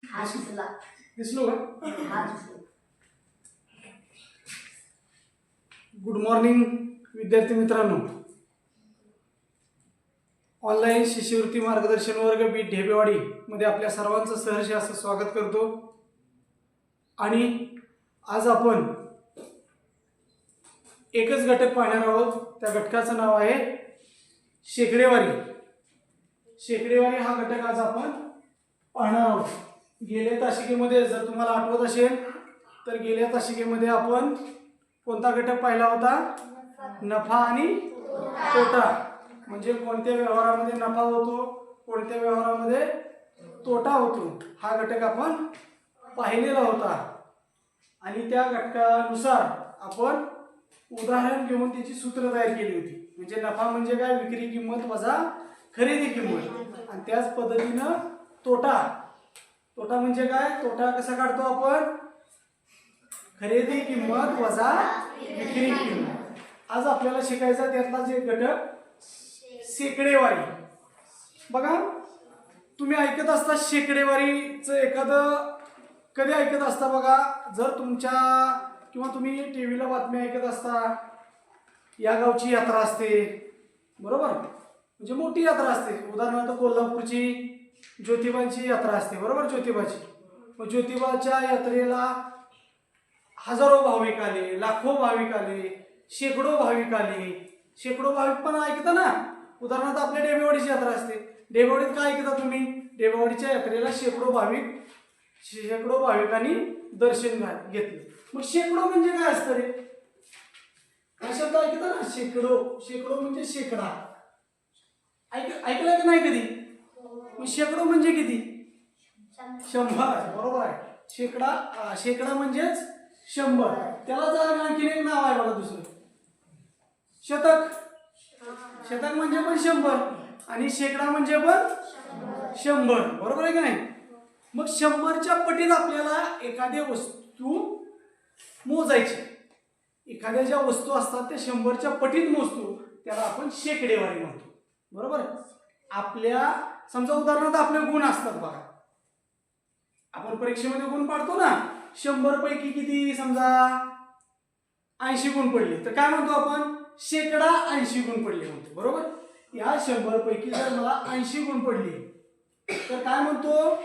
दिसलो का? Good morning विद्यार्थी मित्रांनो. ऑनलाईन शिष्यवृत्ती मार्गदर्शन वर्ग बी ढेबेवाडी मध्ये आपल्या सर्वांचं सहर्ष असं स्वागत करतो. आणि आज आपण एकच घटक पाहणार आहोत. त्या घटकाचं नाव आहे शेकडेवारी. शेकडेवारी हा घटक आज आपण पाहणार आहोत. गेल्या तासिकेमध्ये जर तुम्हाला आठवत असेल तर गेल्या तासिकेमध्ये आपण कोणता घटक पाहिला होता? नफा आणि तोटा. म्हणजे कोणत्या व्यवहारामध्ये नफा होतो, कोणत्या व्यवहारामध्ये तोटा होतो, हा घटक आपण पाहिलेला होता. आणि त्या घटकानुसार आपण उदाहरण घेऊन त्याची सूत्र तयार केली होती. म्हणजे नफा म्हणजे काय? विक्री किंमत वजा खरेदी किंमत. आणि त्याच पद्धतीनं तोटा. तोटा म्हणजे काय? तोटा कसा काढतो आपण? खरेदी किंमत वजा विक्री किंमत. आज आपल्याला शिकायचा त्यातलाच एक घटक शेकडेवारी. बघा, तुम्ही ऐकत असता शेकडेवारीचं एखादं कधी ऐकत असता बघा. जर तुमच्या किंवा तुम्ही टीव्हीला बातमी ऐकत असता, या गावची यात्रा असते, बरोबर? म्हणजे मोठी यात्रा असते. उदाहरणार्थ कोल्हापूरची ज्योतिबाची यात्रा असते, बरोबर? ज्योतिबाची. मग ज्योतिबाच्या यात्रेला हजारो भाविक आले, लाखो भाविक आले, शेकडो भाविक आले. शेकडो भाविक पण ऐकता ना. उदाहरणार्थ आपल्या ढेबेवाडीची यात्रा असते. ढेबेवाडीत काय ऐकता तुम्ही? ढेबेवाडीच्या यात्रेला शेकडो भाविकांनी दर्शन घेतले. मग शेकडो म्हणजे काय असतं रे? हा शब्द ऐकता ना, शेकडो. शेकडो म्हणजे शेकडा. ऐकलं का नाही कधी? मग शेकडो म्हणजे किती? 100. बरोबर आहे. शेकडा म्हणजेच 100. त्याला जर आणखी एक नाव आहे बघा दुसरं, शतक. शतक म्हणजे पण 100 आणि शेकडा म्हणजे पण 100. बरोबर आहे की नाही? मग 100च्या पटीत आपल्याला एखादी वस्तू मोजायची. एखाद्या ज्या वस्तू असतात त्या 100च्या पटीत मोजतो, त्याला आपण शेकडेवारी म्हणतो. बरोबर? आपल्या समजा उदाहरणार्थ आपले गुण असतात बघा. आपण परीक्षेमध्ये गुण पाडतो ना. 100 पैकी किती? समजा 80 गुण पडले तर काय म्हणतो आपण? शेकडा 80 गुण पडले म्हणतो. बरोबर? या 100 पैकी जर मला 80 गुण पडले तर काय म्हणतो?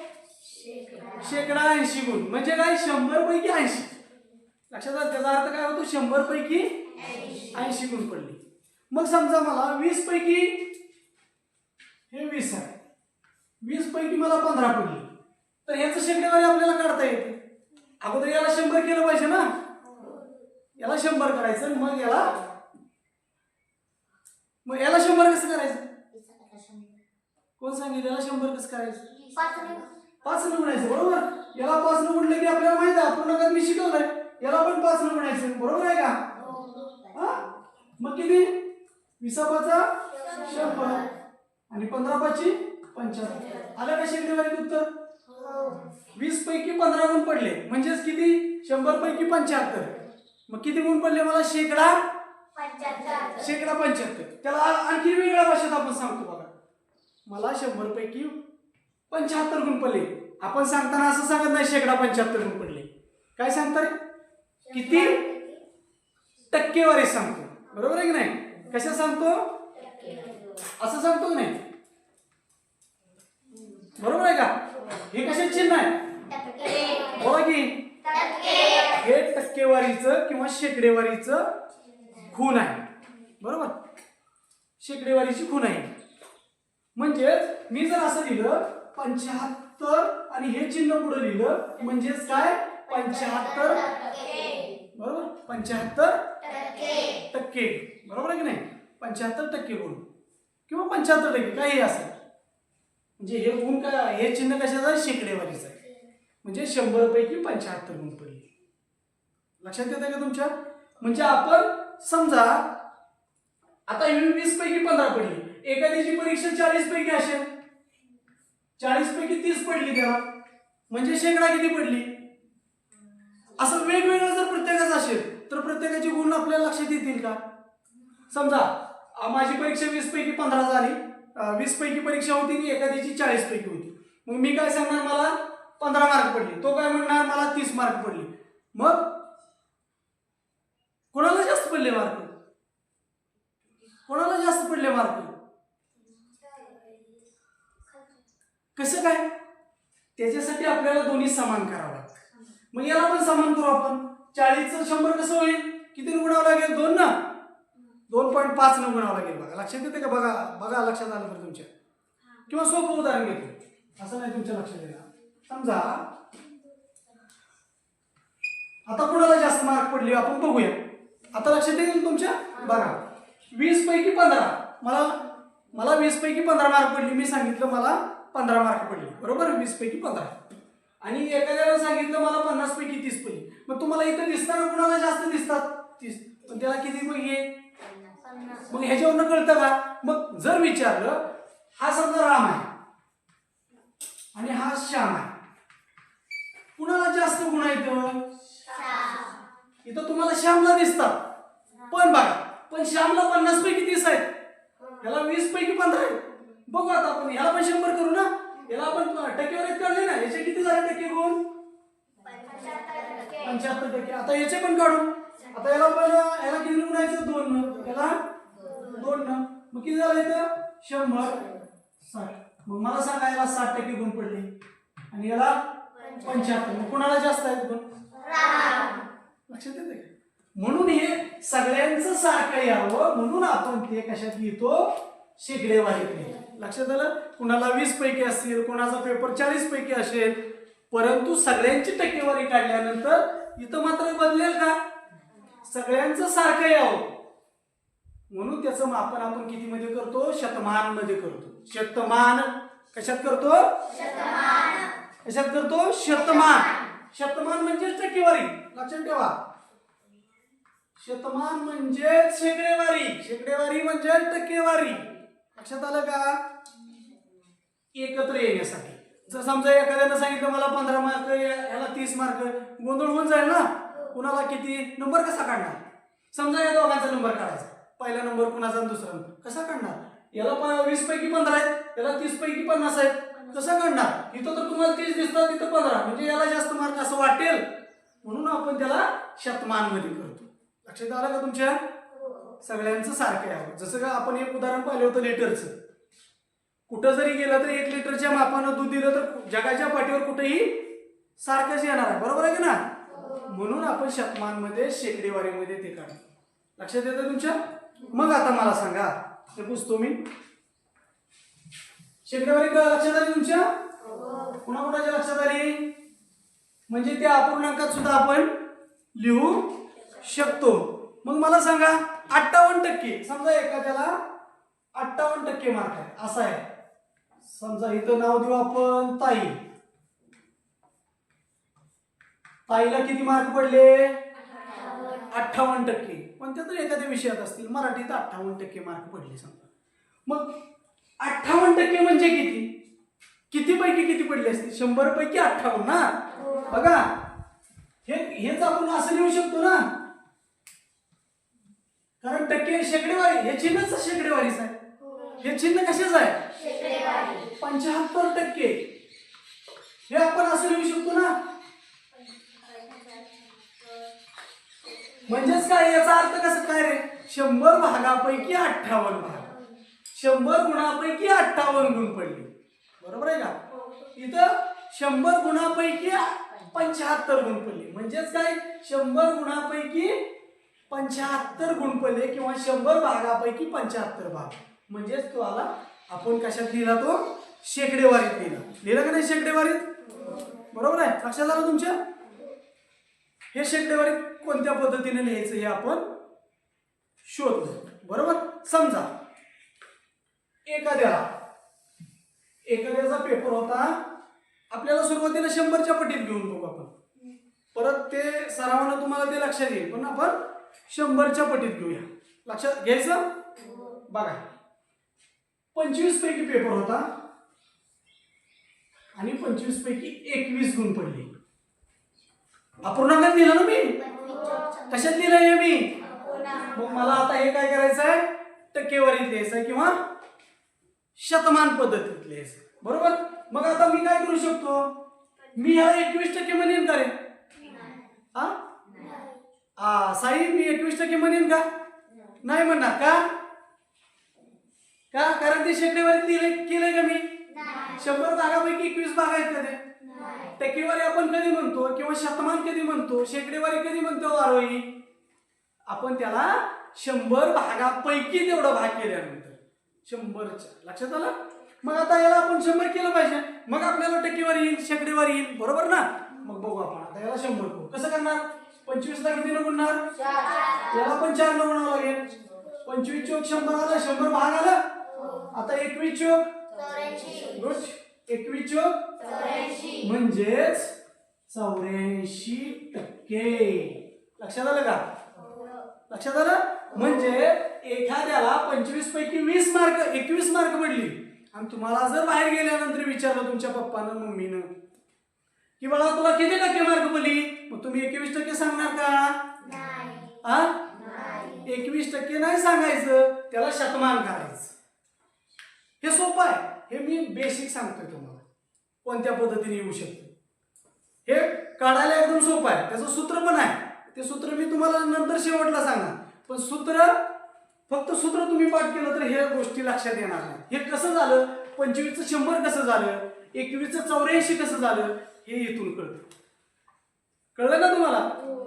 शेकडा 80 गुण. म्हणजे काय? 100 पैकी 80. लक्षात आलं? त्याचा अर्थ काय होतो? 100 पैकी 80 गुण पडले. मग समजा मला 20 पैकी, हे 20 आहे, 20 पैकी मला 15 पडले तर ह्याचं शेकडेवारी आपल्याला काढता येते. अगोदर याला 100 केलं पाहिजे ना. याला 100 करायचं, मग याला 100 कसं करायचं? कोण सांगितलं? याला 100 कसं करायचं? 5 न गुणायचं. बरोबर? याला 5 न गुणलं की आपल्याला माहित आहे, पूर्ण कधी मी शिकवलंय. याला पण 5 न गुणायचं. बरोबर आहे का? मग किती? 20 100 आणि 15 75. आलं का शेकडेवारीत उत्तर? 20 पैकी 15 गुण पडले म्हणजेच किती? 100 पैकी 75. मग किती गुण पडले मला? शेकडा 75. त्याला आणखी वेगळ्या भाषेत आपण सांगतो बघा. मला 100 पैकी 75 गुण पडले. आपण सांगताना असं सांगत नाही शेकडा 75 गुण पडले. काय सांगता? किती? टक्केवारी सांगतो. बरोबर आहे की नाही? कशा सांगतो? असं सांगतो की नाही? बरोबर आहे का? हे कशाचे चिन्ह आहे? बोला की. हे टक्केवारीचं किंवा शेकडेवारीचं खूण आहे. बरोबर? शेकडेवारीची खूण आहे. म्हणजे मी जर असं लिहिलं 75 आणि हे चिन्ह पुढे लिहिलं म्हणजेच काय? 75. बरोबर? 75% बरोबर आहे की नाही? 75% गुण किंवा 75% काही असेल. म्हणजे हे गुण काय? हे चिन्ह कशाचं आहे? शेकडेवारीचं आहे. म्हणजे 100 पैकी 75 गुण पडले. लक्षात येतं का तुमच्या? म्हणजे आपण समजा आता 20 पैकी 15 पडली. एखाद्याची परीक्षा 40 पैकी असेल, 40 पैकी 30 पडली त्याला, म्हणजे शेकडा किती पडली? असं वेगवेगळं जर प्रत्येकाचं असेल तर प्रत्येकाचे गुण आपल्याला लक्षात येतील का? समजा माझी परीक्षा 20 पैकी 15 झाली, 20 पैकी परीक्षा होती आणि एखाद्याची 40 पैकी होती. मग मी काय सांगणार? मला 15 मार्क पडली, तो काय म्हणणार मला 30 मार्क पडली. मग कोणाला जास्त पडले मार्क? कोणाला जास्त पडले मार्क? कसं काय? त्याच्यासाठी आपल्याला दोन्ही समान करावं लागतं. मग याला पण समान करू आपण. 40चं 100 कसं होईल? किती गुणावं लागेल? 2 ना, 2.5 न गुणावं लागेल. बघा लक्षात येते का? बघा बघा लक्षात आलं तर तुमच्या. किंवा सोपं उदाहरण घेतो, असं नाही तुमच्या लक्षात येणार. समजा आता कोणाला जास्त मार्क पडले आपण बघूया. आता लक्षात येईल तुमच्या. बघा 20 पैकी 15, मला 20 पैकी 15 मार्क पडली. मी सांगितलं मला 15 मार्क पडले, बरोबर. 20 पैकी 15. आणि एखाद्याला सांगितलं मला 50 पैकी 30 पडली. मग तुम्हाला इथं दिसताना कुणाला जास्त दिसतात? 30. पण त्याला किती पैकी? मग ह्याच्यावरनं कळतं का? मग जर विचारलं, हा समजा राम आहे आणि हा श्याम आहे, कुणाला जास्त गुण आहेत? इथं तुम्हाला श्यामला दिसतात. पण बघा, पण श्यामला 50 पैकी 30 आहेत, याला 20 पैकी 15 आहेत. बघू आता आपण याला पण 100 करू ना. याला आपण टक्केवारीत काढले ना. याचे किती झाले टक्के गुण? 75%. आता याचे पण काढू. आता याला किती गुणायचं? 2 न. याला 2 न. मग किती झालं इथं? 100, 60. मग मला सांगा याला 60% गुण पडले आणि याला 75. मग कोणाला जास्त आहेत गुण? लक्षात येते का? म्हणून हे सगळ्यांचं सारखं यावं म्हणून आपण ते कशात लिहितो? शेकडेवारीत. लक्षात आलं? कुणाला 20 पैकी असतील, कोणाचा पेपर 40 पैकी असेल, परंतु सगळ्यांची टक्केवारी काढल्यानंतर इथं मात्र बदलेल का? सगळ्यांचं सारखं यावं म्हणून त्याचं मापन आपण किती मध्ये करतो? शतमान मध्ये करतो. शतमान कशात करतो? कशात करतो? शतमान. शतमान म्हणजे टक्केवारी. लक्षात ठेवा, शतमान म्हणजे शेकडेवारी, शेकडेवारी म्हणजे टक्केवारी. लक्षात आलं का? एकत्र येण्यासाठी. जर समजा एखाद्यानं सांगितलं मला 15 मार्क, याला 30 मार्क, गोंधळ होऊन जाईल ना. कुणाला किती नंबर कसा काढणार? समजा या दोघांचा नंबर काढायचा, पहिला नंबर कुणाचा आणि दुसरा नंबर कसा काढणार? याला 20 पैकी 15 आहेत, याला 30 पैकी 50 आहेत, कसं काढणार? इथं तर तुम्हाला 30 दिसतात, इथं 15, म्हणजे याला जास्त मार्क असं वाटेल म्हणून आपण त्याला शतमान मध्ये करतो. लक्षात आलं का तुमच्या? सगळ्यांचं सारखं यावं. जसं का आपण एक उदाहरण पाहिलं होतं लिटरचं. कुठं जरी गेलं तर 1 लिटरच्या मापानं दूध दिलं तर जगाच्या पाठीवर कुठेही सारखंच येणार आहे, बरोबर आहे की ना? म्हणून आपण शतमानमध्ये शेकडेवारीमध्ये ते काढतो. लक्षात येतं तुमच्या? मग आता मला सांगा, ते पुसतो मी. शेकडेवारी लक्षात आली तुमच्या? कुणाकुणाच्या लक्षात आली? म्हणजे त्या अपूर्णांकात सुद्धा आपण लिहू शकतो. मग मला सांगा 58%. समजा एखाद्याला 58% मार्क आहे, असा आहे. समजा इथं नाव देऊ आपण ताई. ताईला किती मार्क पडले? 58%. पण त्या तर एखाद्या विषयात असतील, मराठीत 58% मार्क पडले समजा. मग 58% म्हणजे किती? किती पैकी किती पडले असतील? 100 पैकी 58 ना. बघा हेच आपण असं लिहू शकतो ना, कारण टक्के शेकडेवारी, हे चिन्हच शेकडेवारीच आहे. हे चिन्ह कशाच आहे? 75%. हे आपण असं लिहू शकतो ना. म्हणजेच काय, याचा अर्थ कसं काय रे? 100 भागापैकी 58 भाग, 100 गुणापैकी 58 गुण पडले, बरोबर आहे का? इथं 100 गुणापैकी 75 गुण पडले. म्हणजेच काय, 100 गुणापैकी 75 गुण पडले किंवा 100 भागापैकी 75 भाग. म्हणजेच तो आला. आपण कशात लिहिला? तो शेकडेवारीत लिहिला. लिहिला का नाही शेकडेवारीत? बरोबर आहे. लक्षात आलं तुमच्या? हे शेकडेवारीत कोणत्या पद्धतीने लिहायचं हे आपण शोधलं, बरोबर. समजा एखाद्याचा पेपर होता, आपल्याला सुरुवातीला 100च्या पटीत घेऊन बघू आपण, परत ते सरावानं तुम्हाला ते लक्षात येईल, पण आपण 100च्या पटीत घेऊया. लक्षात घ्यायचं. बघा 25 पैकी पेपर होता आणि 25 पैकी 21 गुण पडले. अपूर्णांकात लिहिलं ना मी. कशात लिहिलंय मी? मग मला आता हे काय करायचं आहे? टक्केवारीत लिहायचं आहे किंवा शतमान पद्धतीत लिहायचं, बरोबर. मग आता मी काय करू शकतो? मी ह्याला 21% म्हणेन का रे? साई मी 21% म्हणेन का? नाही म्हणणार का? का? कारण ते शेकडेवारी केलंय का मी? 100 भागापैकी 21 भाग आहेत का ते? टक्केवारी आपण कधी म्हणतो किंवा शतमान कधी म्हणतो, शेकडेवारी कधी म्हणतो आरोही? आपण त्याला 100 भागापैकी तेवढा भाग केल्यानंतर 100च्या लक्षात आलं. मग आता याला आपण 100 केलं पाहिजे, मग आपल्याला टक्केवारी येईल, शेकडेवारी येईल, बरोबर ना. मग बघू आपण आता याला 100 करू. कसं करणार? 25 ला किती गुणणार? याला पण 4 न गुणावं लागेल. 25 चोक 100 आलं, 100 भाग आलं. आता 21 चोक 84. 21 चोक 84 म्हणजेच 84%. लक्षात आलं का? लक्षात आलं. म्हणजे एखाद्याला 25 पैकी 20 मार्क 21 मार्क पडली आणि तुम्हाला जर बाहेर गेल्यानंतर विचारलं तुमच्या पप्पानं मम्मीनं की बाळा तुला किती टक्के मार्क पडली, मग तुम्ही 21% सांगणार का? 21% नाही सांगायचं, त्याला शतमान करायचं. हे सोपं आहे. हे मी बेसिक सांगतोय तुम्हाला कोणत्या पद्धतीने येऊ शकतं. हे काढायला एकदम सोपं आहे, त्याचं सूत्र पण आहे. ते सूत्र मी तुम्हाला नंतर शेवटला सांगणार. पण फक्त सूत्र तुम्ही पाठ केलं तर ह्या गोष्टी लक्षात येणार नाही. हे कसं झालं, 25चं 100 कसं झालं, 21चं 84 कसं झालं, हे इथून कळतं. कळलं ना तुम्हाला?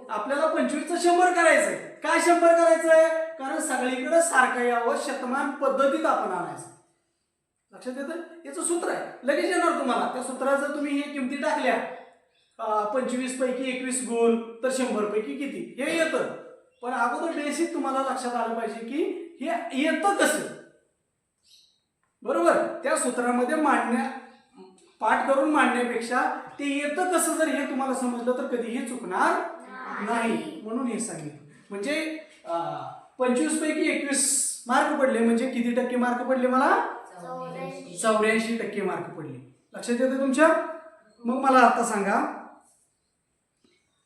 आपल्याला 25चं 100 करायचंय. काय 100 करायचंय? कारण सगळीकडे सारखं यावं, शतमान पद्धतीत आपण आणायचं. लक्षात येतं? याचं सूत्र आहे, लगेच येणार तुम्हाला. त्या सूत्राचं तुम्ही हे किमती टाकल्या 25 पैकी 21 गुण तर 100 पैकी किती हे येतं. पण अगोदर बेसिक तुम्हाला लक्षात आलं पाहिजे की हे येतं कसं. बरोबर. त्या सूत्रामध्ये पाठ करून मांडण्यापेक्षा ते येतं कसं जर हे तुम्हाला समजलं तर कधीही चुकणार नाही. म्हणून हे सांगितलं. म्हणजे 25 पैकी 21 मार्क पडले म्हणजे किती टक्के मार्क पडले मला? 84% मार्क पडले. लक्षात येतं तुमच्या? मग मला आता सांगा,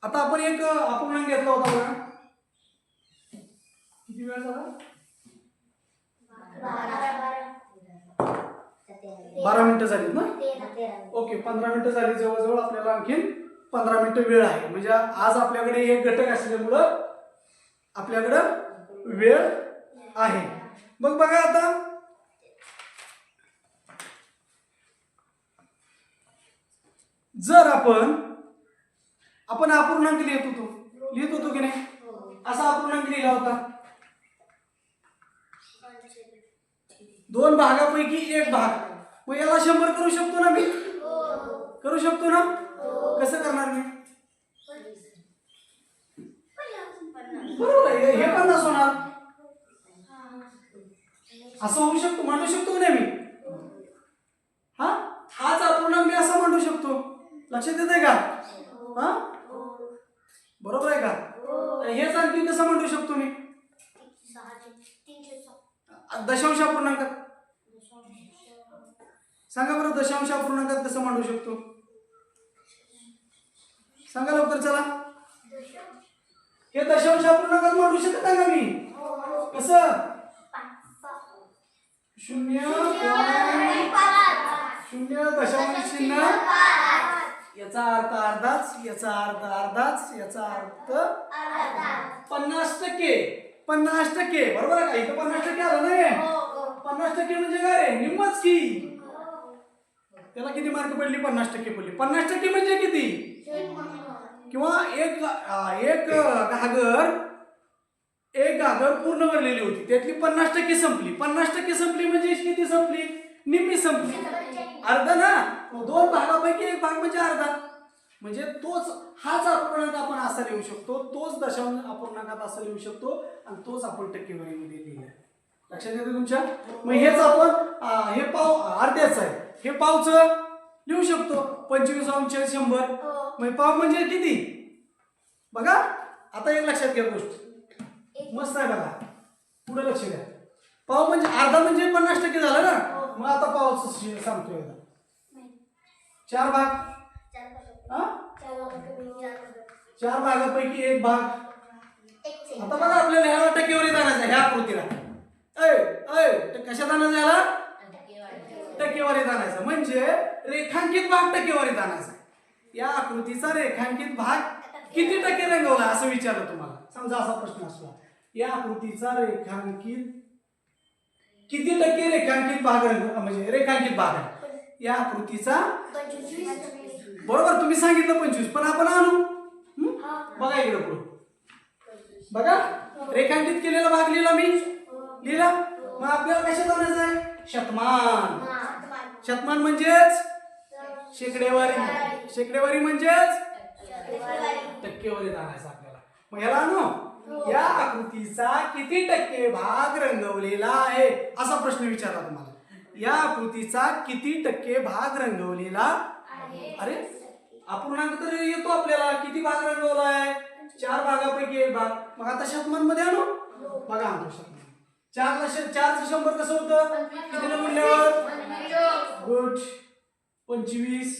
आता आपण एक अपूर्णांक घेतला होता बघा, किती वेळ झाला? 12 मिनिटं झाली ना? ओके, 15 मिनिटं झाली. जवळजवळ आपल्याला आणखीन 15 मिनिटं वेळ आहे. म्हणजे आज आपल्याकडे एक घटक असल्यामुळं आपल्याकडं वेळ आहे. मग बघा आता, जर आपण अपूर्णांक लिहित होतो की नाही? असा अपूर्णांक लिहिला होता, 2 भागापैकी 1 भाग. मग याला 100 करू शकतो ना मी? करू शकतो ना? कसं करणार मी? बरोबर आहे, हे 50 होणार. असं होऊ शकतो, मांडू शकतो की नाही मी? हाच अपूर्णांक मी असा मांडू शकतो. लक्षात येतंय का? बरोबर आहे का? हेच आणखी कसं मांडू शकतो मी? दशांश अपूर्णांकात. सांगा बरं, दशांश अपूर्णांकात कसं मांडू शकतो? सांगा लवकर, चला. हे दशांश अपूर्णांकात मांडू शकत नाही का मी? कसं? 0.0.5 याचा अर्थ अर्धाच, याचा अर्थ अर्धाच, याचा अर्थ 50%. 50%, बरोबर आहे का? इथं 50% आलं नाही? 50% म्हणजे काय रे? निम्मच की. त्याला किती मार्क पडली? 50% पडली. 50% म्हणजे किती? किंवा एक घागर पूर्ण भरलेली होती, त्यातली 50% संपली. 50% संपली म्हणजे किती संपली? निम्मी संपली. अर्धा ना. 2 भागापैकी 1 भाग म्हणजे अर्धा. म्हणजे हाच अपूर्णांक आपण असा लिहू शकतो, तोच दशांश अपूर्णांकात असा लिहू शकतो आणि तोच आपण टक्केवारीमध्ये लिहिला. लक्षात येतं तुमच्या? मग हेच आपण हे पाव अर्ध्याच आहे, हे पावचं लिहू शकतो 25/100. मग पाव म्हणजे किती? बघा आता एक लक्षात घ्या गोष्ट, मस्त आहे बघा, पुढे लक्ष द्या. पाव म्हणजे अर्धा म्हणजे 50% झालं ना. मग आता पावचं सांगतोय 4 भाग. 4 भागापैकी 1 भाग. आता बघा आपल्याला ह्याला टक्केवारीत आणायचं, ह्या आकृतीला कशात आणायचं? ह्याला टक्केवारीत आणायचं. म्हणजे रेखांकित भाग टक्केवारीत आणायचा. या आकृतीचा रेखांकित भाग किती टक्के रंगवला असं विचारलं तुम्हाला. समजा असा प्रश्न असला, या आकृतीचा रेखांकित किती टक्के रेखांकित भाग म्हणजे रेखांकित भाग आहे या आकृतीचा. बरोबर तुम्ही सांगितलं 25, पण आपण आणू. बघा इकडे पुढे बघा, रेखांकित केलेला भाग लिहिला मी, लिहिला. मग आपल्याला कशात आणायचं आहे? शतमान. शतमान म्हणजेच शेकडेवारी, शेकडेवारी म्हणजेच टक्केवारीत आणायचं आपल्याला. मग ह्याला आणू, या आकृतीचा किती टक्के भाग रंगवलेला आहे असा प्रश्न विचारला तुम्हाला. या आकृतीचा किती टक्के भाग रंगवलेला आहे. अरे अपूर्णांक तर येतो आपल्याला, किती भाग रंगवला आहे? 4 भागापैकी 1 भाग. मग आता शतमान मध्ये आणू. बघा आणतो शतमान. 4चं 100 कसं होतं? कितीने गुणल्यावर? गुड. 25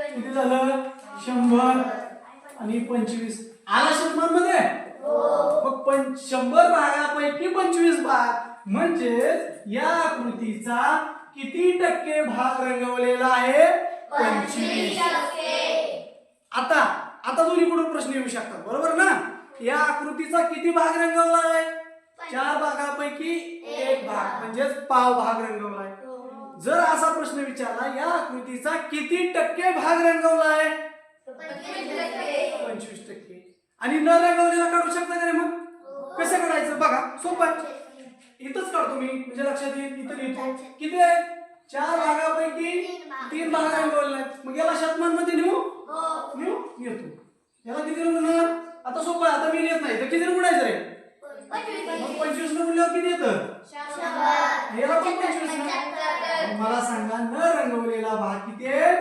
किती झालं? 100 आणि 25 आला शतमान मध्ये. मग 100 भागापैकी 25 भाग म्हणजे या आकृतीचा किती टक्के भाग रंगवलेला आहे? 25. आता दोन्हीकडून प्रश्न येऊ शकतात, बरोबर ना. या आकृतीचा किती भाग रंगवला आहे? 4 भागापैकी 1 भाग म्हणजेच पाव भाग रंगवला आहे. जर असा प्रश्न विचारला, या आकृतीचा किती टक्के भाग रंगवला आहे? 25 टक्के. आणि न रंगवलेला काढू शकता का रे? मग कसं काढायचं बघा, सोपं आहे. इथंच काढतो मी म्हणजे लक्षात येईल. इथं लिहितो किती आहे? 4 भागापैकी 3 भाग रंगवले आहेत. मग याला शतमान मध्ये नेतो. याला किती गुणणार? आता सोपं आहे, आता मी लिहित नाही तर किती गुणायचं रे? मग 25 न गुणल्यावर किती येतं? याला पण 25. मला सांगा, न रंगवलेला भाग किती आहे?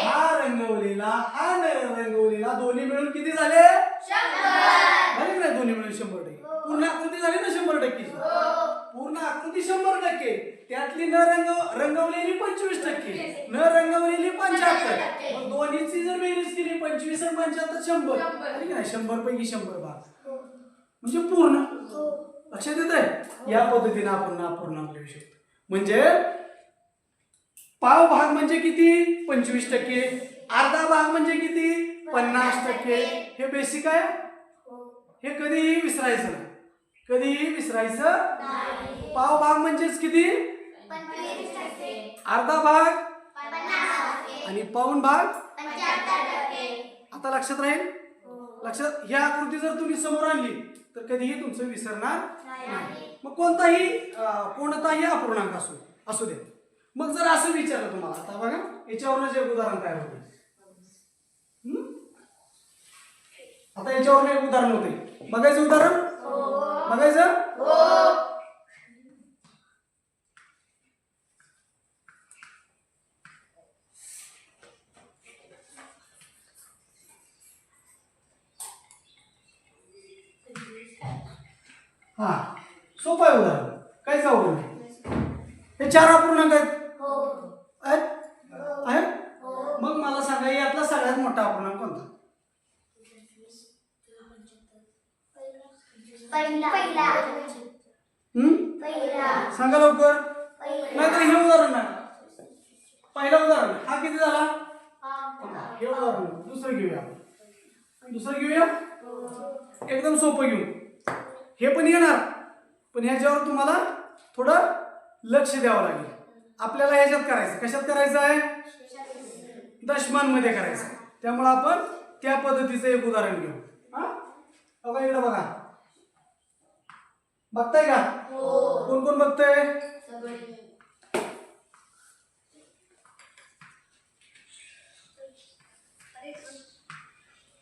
हा रंगवलेला, हा न रंगवलेला दोन्ही मिळून किती झाले? 100 झाले ना. दोन्ही मिळून 100 टक्के. पूर्ण आकृती झाली ना 100 टक्के. पूर्ण आकृती 100 टक्के. त्यातली न रंगवलेली 25 टक्के, न रंगवलेली 75. मग दोन्हीची जर बेरीज केली 25 आणि 75 100. ठीक आहे, 100 पैकी 100 भाग म्हणजे पूर्ण. लक्षात येत आहे? या पद्धतीने आपण अपूर्णांक लिहू शकतो. म्हणजे पाव भाग म्हणजे किती? 25 टक्के. अर्धा भाग म्हणजे किती? 50 टक्के. हे बेसिक आहे, हे कधीही विसरायचं नाही, कधीही विसरायचं नाही. पाव भाग म्हणजेच किती? 25 टक्के. अर्धा भाग 50 आणि पाऊण भाग 75. आता लक्षात राहील. लक्षात, ह्या आकृती जर तुम्ही समोर आणली तर कधीही तुमचं विसरणार नाही. मग कोणताही अपूर्णांक असू दे. मग जर असं विचारलं तुम्हाला, आता बघा याच्यावरच एक उदाहरण तयार होते. आता याच्यावर एक उदाहरण होते. बघायचं उदाहरण? बघायचं? हा सोपं आहे उदाहरण, काहीच अवघड नाही. हे 4 अपूर्णांक आहेत. मग मला सांगा, यातला सगळ्यात मोठा अपूर्णांक कोणता? सांगा लवकर. नाहीतर हे उदाहरण नाही. पहिला उदाहरण हा किती झाला? हे उदाहरण. दुसरं घेऊया. एकदम सोपं घेऊ. हे पण येणार, पण ह्याच्यावर तुम्हाला थोडं लक्ष द्यावं लागेल. आपल्याला ह्याच्यात करायचं, कशात करायचं आहे? दशमान मध्ये करायचं. त्यामुळे आपण त्या पद्धतीचं एक उदाहरण घेऊ. बघा इकडे बघा, बघताय का? कोण कोण बघताय?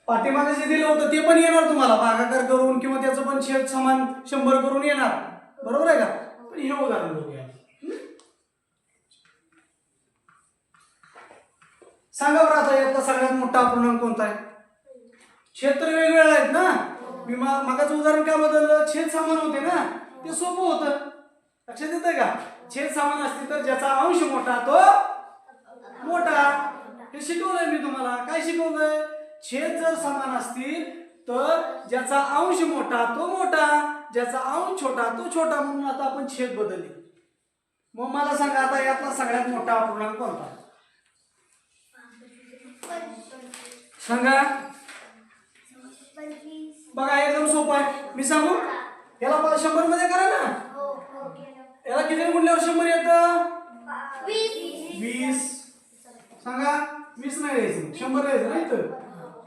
पाठीमागे जे दिलं होतं ते पण येणार तुम्हाला, भागाकार करून किंवा त्याचं पण छेद समान 100 करून येणार, बरोबर आहे का? पण हे उदाहरण बघूया. सांगा बरं आता, यातला सगळ्यात मोठा अपूर्णांक कोणता आहे? छेद तर वेगवेगळे आहेत ना. मी मागाचं उदाहरण काय बदललं? छेद समान होते ना, ते सोपं होतं. लक्षात येतंय का? छेद समान असतील तर ज्याचा अंश मोठा तो मोठा. हे शिकवलंय मी तुम्हाला. काय शिकवलंय? छेद जर समान असतील तर ज्याचा अंश मोठा तो मोठा, ज्याचा अंश छोटा तो छोटा. म्हणून आता आपण छेद बदलले. मग मला सांगा, आता यातला सगळ्यात मोठा अपूर्णांक कोणता? सांगा. बघा एकदम सोपं आहे. मी सांगू याला मला 100 मध्ये करा ना. याला किती गुणल्यावर 100 येतं? 20. सांगा 20 नाही द्यायचं, 100 द्यायचं नाही तर.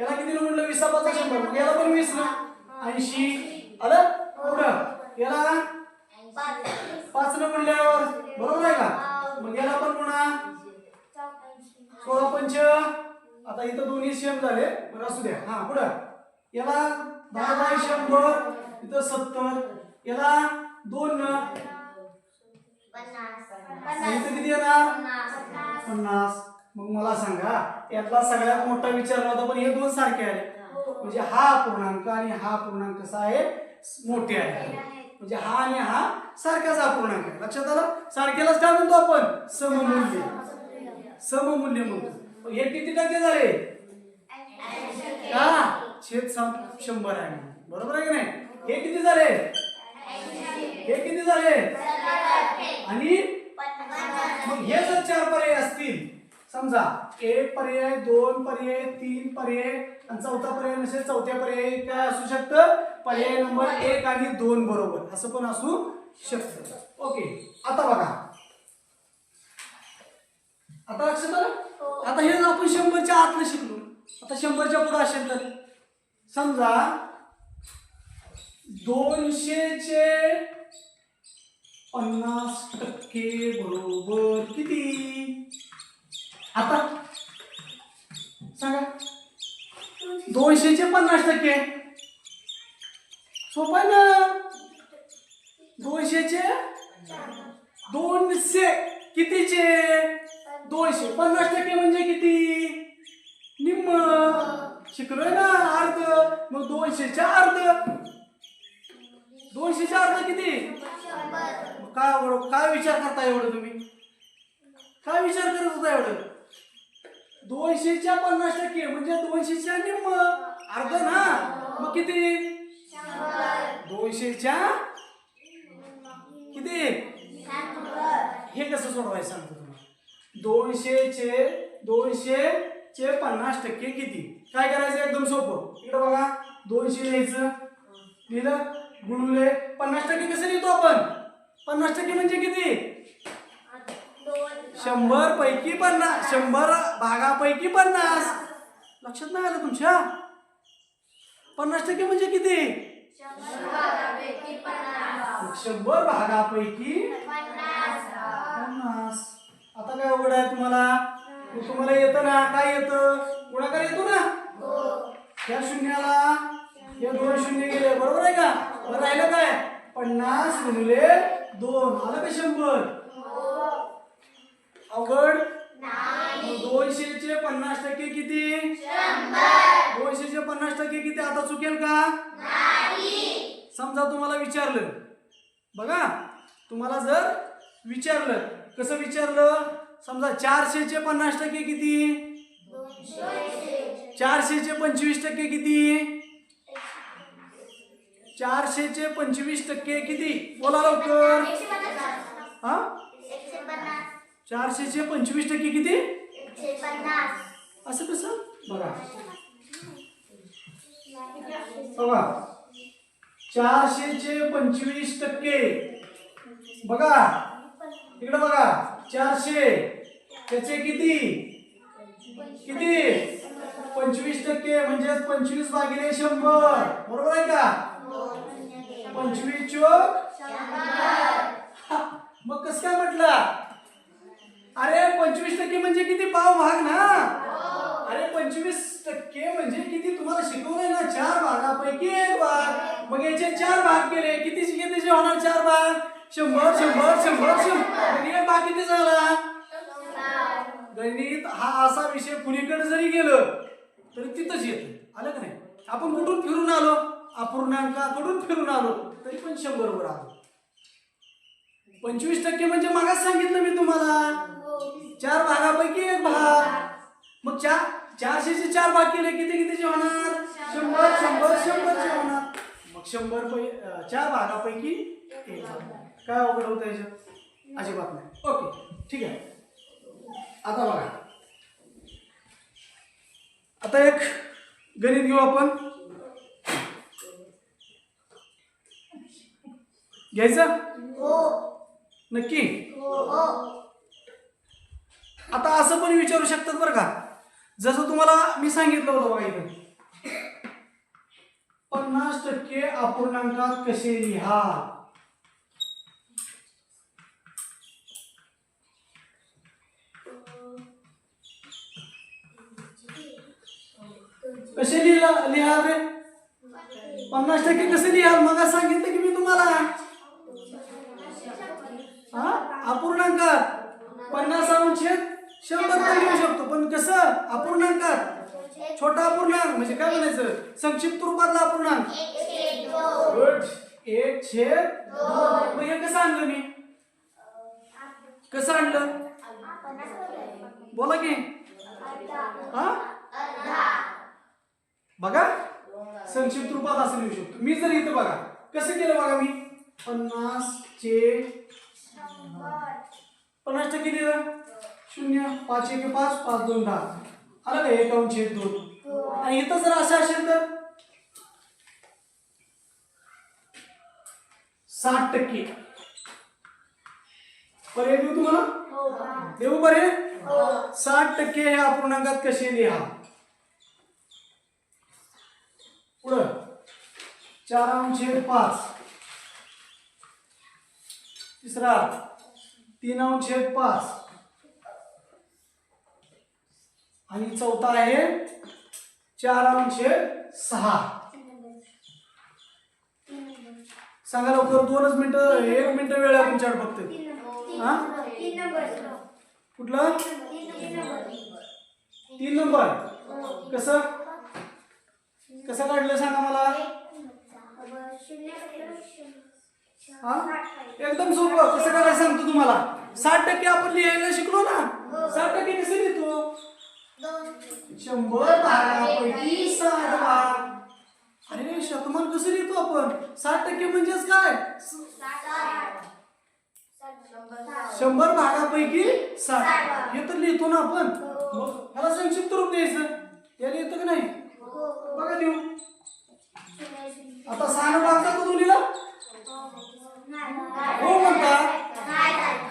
याला किती गुणलं? 20 5 100. मग याला पण 20 ना 80 आलं पुढं. याला 5 न गुणल्यावर बरोबर आहे का? मग याला पण गुणा 16 पंच. आता इथं दोन्ही सेम झाले बरं असू द्या. हा पुढं याला 10 बाय 100 इथं 70. याला 2 न 50 इथं किती येणार? 50. मग मला सांगा यातला सगळ्यात मोठा विचारला होता पण हे दोन सारखे आले म्हणजे हा पूर्णांक आणि हा पूर्णांक कसा आहे? मोठे आहे. म्हणजे हा आणि हा सारखाच अपूर्णांक आहे. लक्षात आलं? सारख्यालाच काय म्हणतो आपण? सममूल्य. सममूल्य म्हणतो. हे किती टक्के झाले? का छेद 100 आहे. बरोबर आहे की नाही? हे किती झाले? हे किती झाले? आणि मग हे जर 4 पर्याय असतील समजा 1 पर्याय 2 पर्याय 3 पर्याय आणि चौथा पर्याय नसेल चौथ्या पर्याय काय असू शकतं? पर्याय नंबर 1 आणि 2 बरोबर असं पण असू शकतं. ओके आता बघा आता लक्षात आलं? आता हे आपण 100च्या आतलं शिकलो. आता 100च्या पुढे असेल तर समजा 200 चे 50% बरोबर किती? आता सांगा 200 चे 50% सोपं आहे ना. 200 चे 200 कितीचे? 200 50% म्हणजे किती? निम्म. शिकलोय ना अर्ध. मग 200 च्या अर्ध. 200 च्या अर्ध किती? काय विचार करता एवढं तुम्ही? काय विचार करत होता एवढं? 200 च्या 50% म्हणजे 200 च्या निम्म अर्ध ना. मग किती? 200 च्या किती? हे कसं सोडवायचं सांगतो तुम्हाला. 200 चे 50% किती? काय करायचं? एकदम सोपं. इकडे बघा 200 लिहायचं. लिहिलं गुणुले 50% कसं लिहितो आपण? 50% म्हणजे किती? 100 पैकी 50. 100 भागापैकी 50. लक्षात नाही आलं तुमच्या? 50% म्हणजे किती? 100 भागापैकी 50. आता काय अवघड आहे तुम्हाला? तुम्हाला येतं ना? काय येतं? गुणाकार येतो ना. या शून्याला हे 2 शून्य गेले बरोबर आहे का? राहिलं काय? 50 गुणिले 2 आलं का 100? अवघड नाही. 200 चे 50% किती? 100. 200 चे 50% किती? आता चुकेल का? नाही. समजा तुम्हाला विचारलं बघा तुम्हाला जर विचारलं कसं विचारलं? समजा 400 चे 50% किती? 400 चे 25% किती? 400 चे 25% किती? बोला लवकर. हा 400 चे 25% किती? 150. असं कसं? बघा बघा 400 चे 25% बघा इकडे बघा 400 त्याचे किती? किती? 25% म्हणजे 25 भागिले 100 बरोबर आहे का? 25 चोक 100. मग कसं काय म्हटलं? अरे 25% म्हणजे किती? पाव भाग ना. अरे 25% म्हणजे किती? तुम्हाला शिकवलंय ना 4 भागापैकी 1 भाग. मग याचे 4 भाग केले कितीचे होणार? 4 भाग 100 100 100 100 भाग किती झाला? गणित हा असा विषय कुणीकडे जरी गेलं तरी तिथंच येतं. आलं का नाही? आपण कुठून फिरून आलो? अपूर्णांकाकडून फिरून आलो तरी पण 100 वर आलो. 25% म्हणजे मागास सांगितलं मी तुम्हाला 4 भागापैकी 1 भाग. मग 400 चे 4 भाग केले कितीचे होणार? 100 100 100 चे होणार. मग 100 4 भागापैकी 1 भाग. काय अवघड होतं याच्यात? अजिबात नाही. ओके ठीक आहे. आता बघा आता एक गणित घेऊ आपण. घ्यायचं नक्की. आता असं पण विचारू शकतात बरं का, जसं तुम्हाला मी सांगितलं होतं बघा इथं 50% अपूर्णांकात कसे लिहा. कसे लिहा रे 50% कसे लिहा. मग सांगितलं की मी तुम्हाला अपूर्णांकात 50/100 पण लिहू शकतो, पण कसं अपूर्णांकात. छोटा अपूर्णांक म्हणजे काय म्हणायचं, संक्षिप्त रूपातला अपूर्णांक 1/2. मग हे कसं आणलं मी, कसं आणलं बोला की. बघा संक्षिप्त रूपात असं लिहू शकतो मी. जर इथं बघा कसं केलं बघा मी 50% दिलं 0. 5 1 5 5 2 10 आलं का 1/2. आणि इथं जर असं असेल तर 60%. पर्याय देऊ तुम्हाला, देऊ बरे. 60% हे अपूर्णांकात कसे लिहा. पुढं 4/5. तिसरा 3/5. आणि चौथा आहे 4/6. सांगा लवकर, 2 मिनिटं, 1 मिनिट वेळ आहे तुमच्याकडे फक्त. हा कुठलं 3 नंबर. कसं कसं काढलं सांगा मला. एकदम सोपं कसं करायचं सांगतो तुम्हाला. 60% आपण लिहायला शिकलो ना. 60% कसं लिहितो, 100 भागापैकी 60 भाग. अरे शतमान कसं लिहितो आपण. 60% म्हणजेच काय 100 भागापैकी 60. हे तर लिहितो ना आपण. मग ह्याला संक्षिप्त रूप द्यायचं. याला येतं का नाही बघा देऊ. आता 6 भागचा तो लिहिला हो म्हणता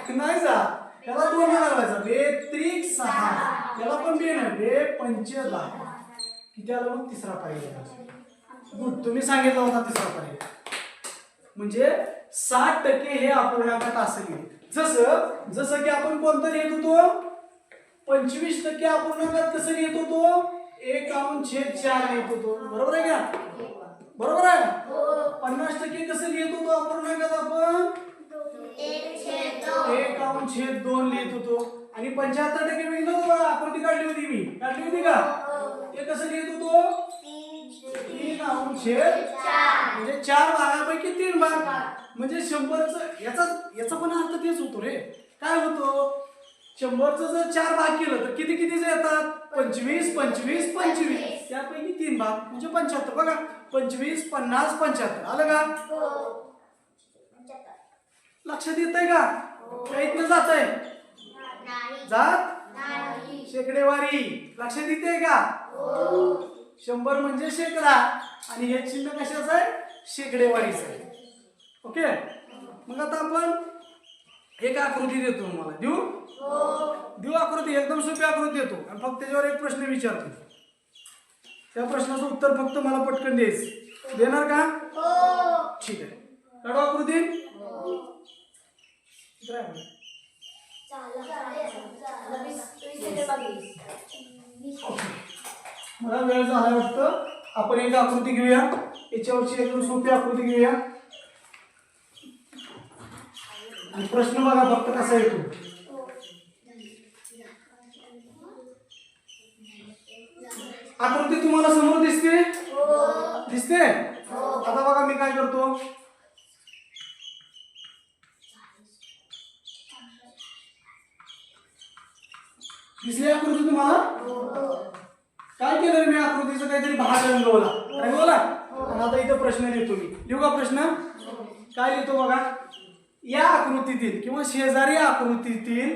नाही जा. त्याला 2 घालवायचा 2×6. त्याला पण 2 नाही 2×5 किती आलं मग तिसरा पर्याय. गुड, तुम्ही सांगितलं होता तिसरा पर्याय. म्हणजे 60% हे अपूर्णांकात असं लिहिले. जसं की आपण कोणतं लिहित होतो 25% अपूर्णांकात कसं लिहित होतो 1/4 लिहित होतो. बरोबर आहे का, बरोबर आहे. 50% कसं लिहित होतो अपूर्णांकात आपण 1/2 लिहित होतो. आणि 75% मी लिहित होतो, आकृती काढली होती मी, काढली होती का. हे कसं लिहित होतो 3/4. म्हणजे 4 भागापैकी 3 भाग. म्हणजे 100चं याचा पण अर्थ तेच होतो रे. काय होतो 100चं जर 4 भाग केलं तर किती येतात 25 25 25. त्यापैकी 3 भाग म्हणजे 75. बघा 25 50 75 आलं का. लक्षात येत आहे का, इथनं जात आहे जात शेकडेवारी. लक्षात येते का 100 म्हणजे शेकडा आणि हे चिन्ह कशाचं आहे शेकडेवारीचं आहे. ओके. मग आता आपण एक आकृती देतो तुम्हाला. देऊ आकृती, एकदम सोपी आकृती देतो आणि फक्त त्याच्यावर एक प्रश्न विचारतो. त्या प्रश्नाचं उत्तर फक्त मला पटकन द्यायचं. देणार का. ठीक आहे, काढू आकृती. मला वेळ झाला वाटतं. आपण एक आकृती घेऊया, याच्यावरची एकदम सोपी आकृती घेऊया आणि प्रश्न बघा फक्त कसा येतो. आकृती तुम्हाला समोर दिसते, दिसते. आता बघा मी काय करतो, दिसली आकृती तुम्हाला. काय केलं मी आकृतीचं काहीतरी भाग रंगवला. आणि आता इथं प्रश्न लिहितो मी. लिहू का प्रश्न. काय लिहितो बघा, या आकृतीतील किंवा शेजारी आकृतीतील,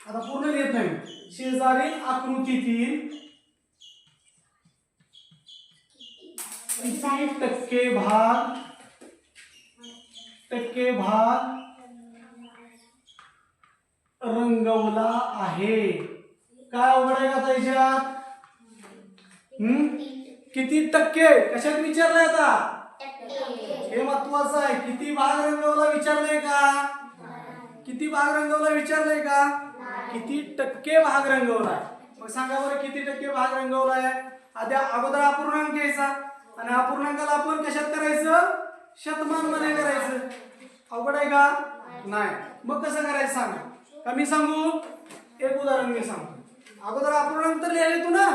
आता पूर्ण लिहित नाही, शेजारी आकृतीतील किती टक्के भाग रंगवला आहे? काय अवघड आहे का त्याच्यात? किती टक्के कशात विचारलंय आता? हे महत्वाचं आहे. किती भाग रंगवला विचारलंय का? किती भाग रंगवला विचारलंय का? किती टक्के भाग रंगवलाय? मग सांगा बरं किती टक्के भाग रंगवलाय? आधी अगोदर अपूर्णांक घ्यायचा आणि अपूर्णांकाला आपण कशात करायचं? शतमान मध्ये करायचं. अवघड आहे का? नाही. मग कसं करायचं सांगा? का मी सांगू? एक उदाहरण मी सांगतो. अगोदर अपूर्णांक तर लिहिले तू ना?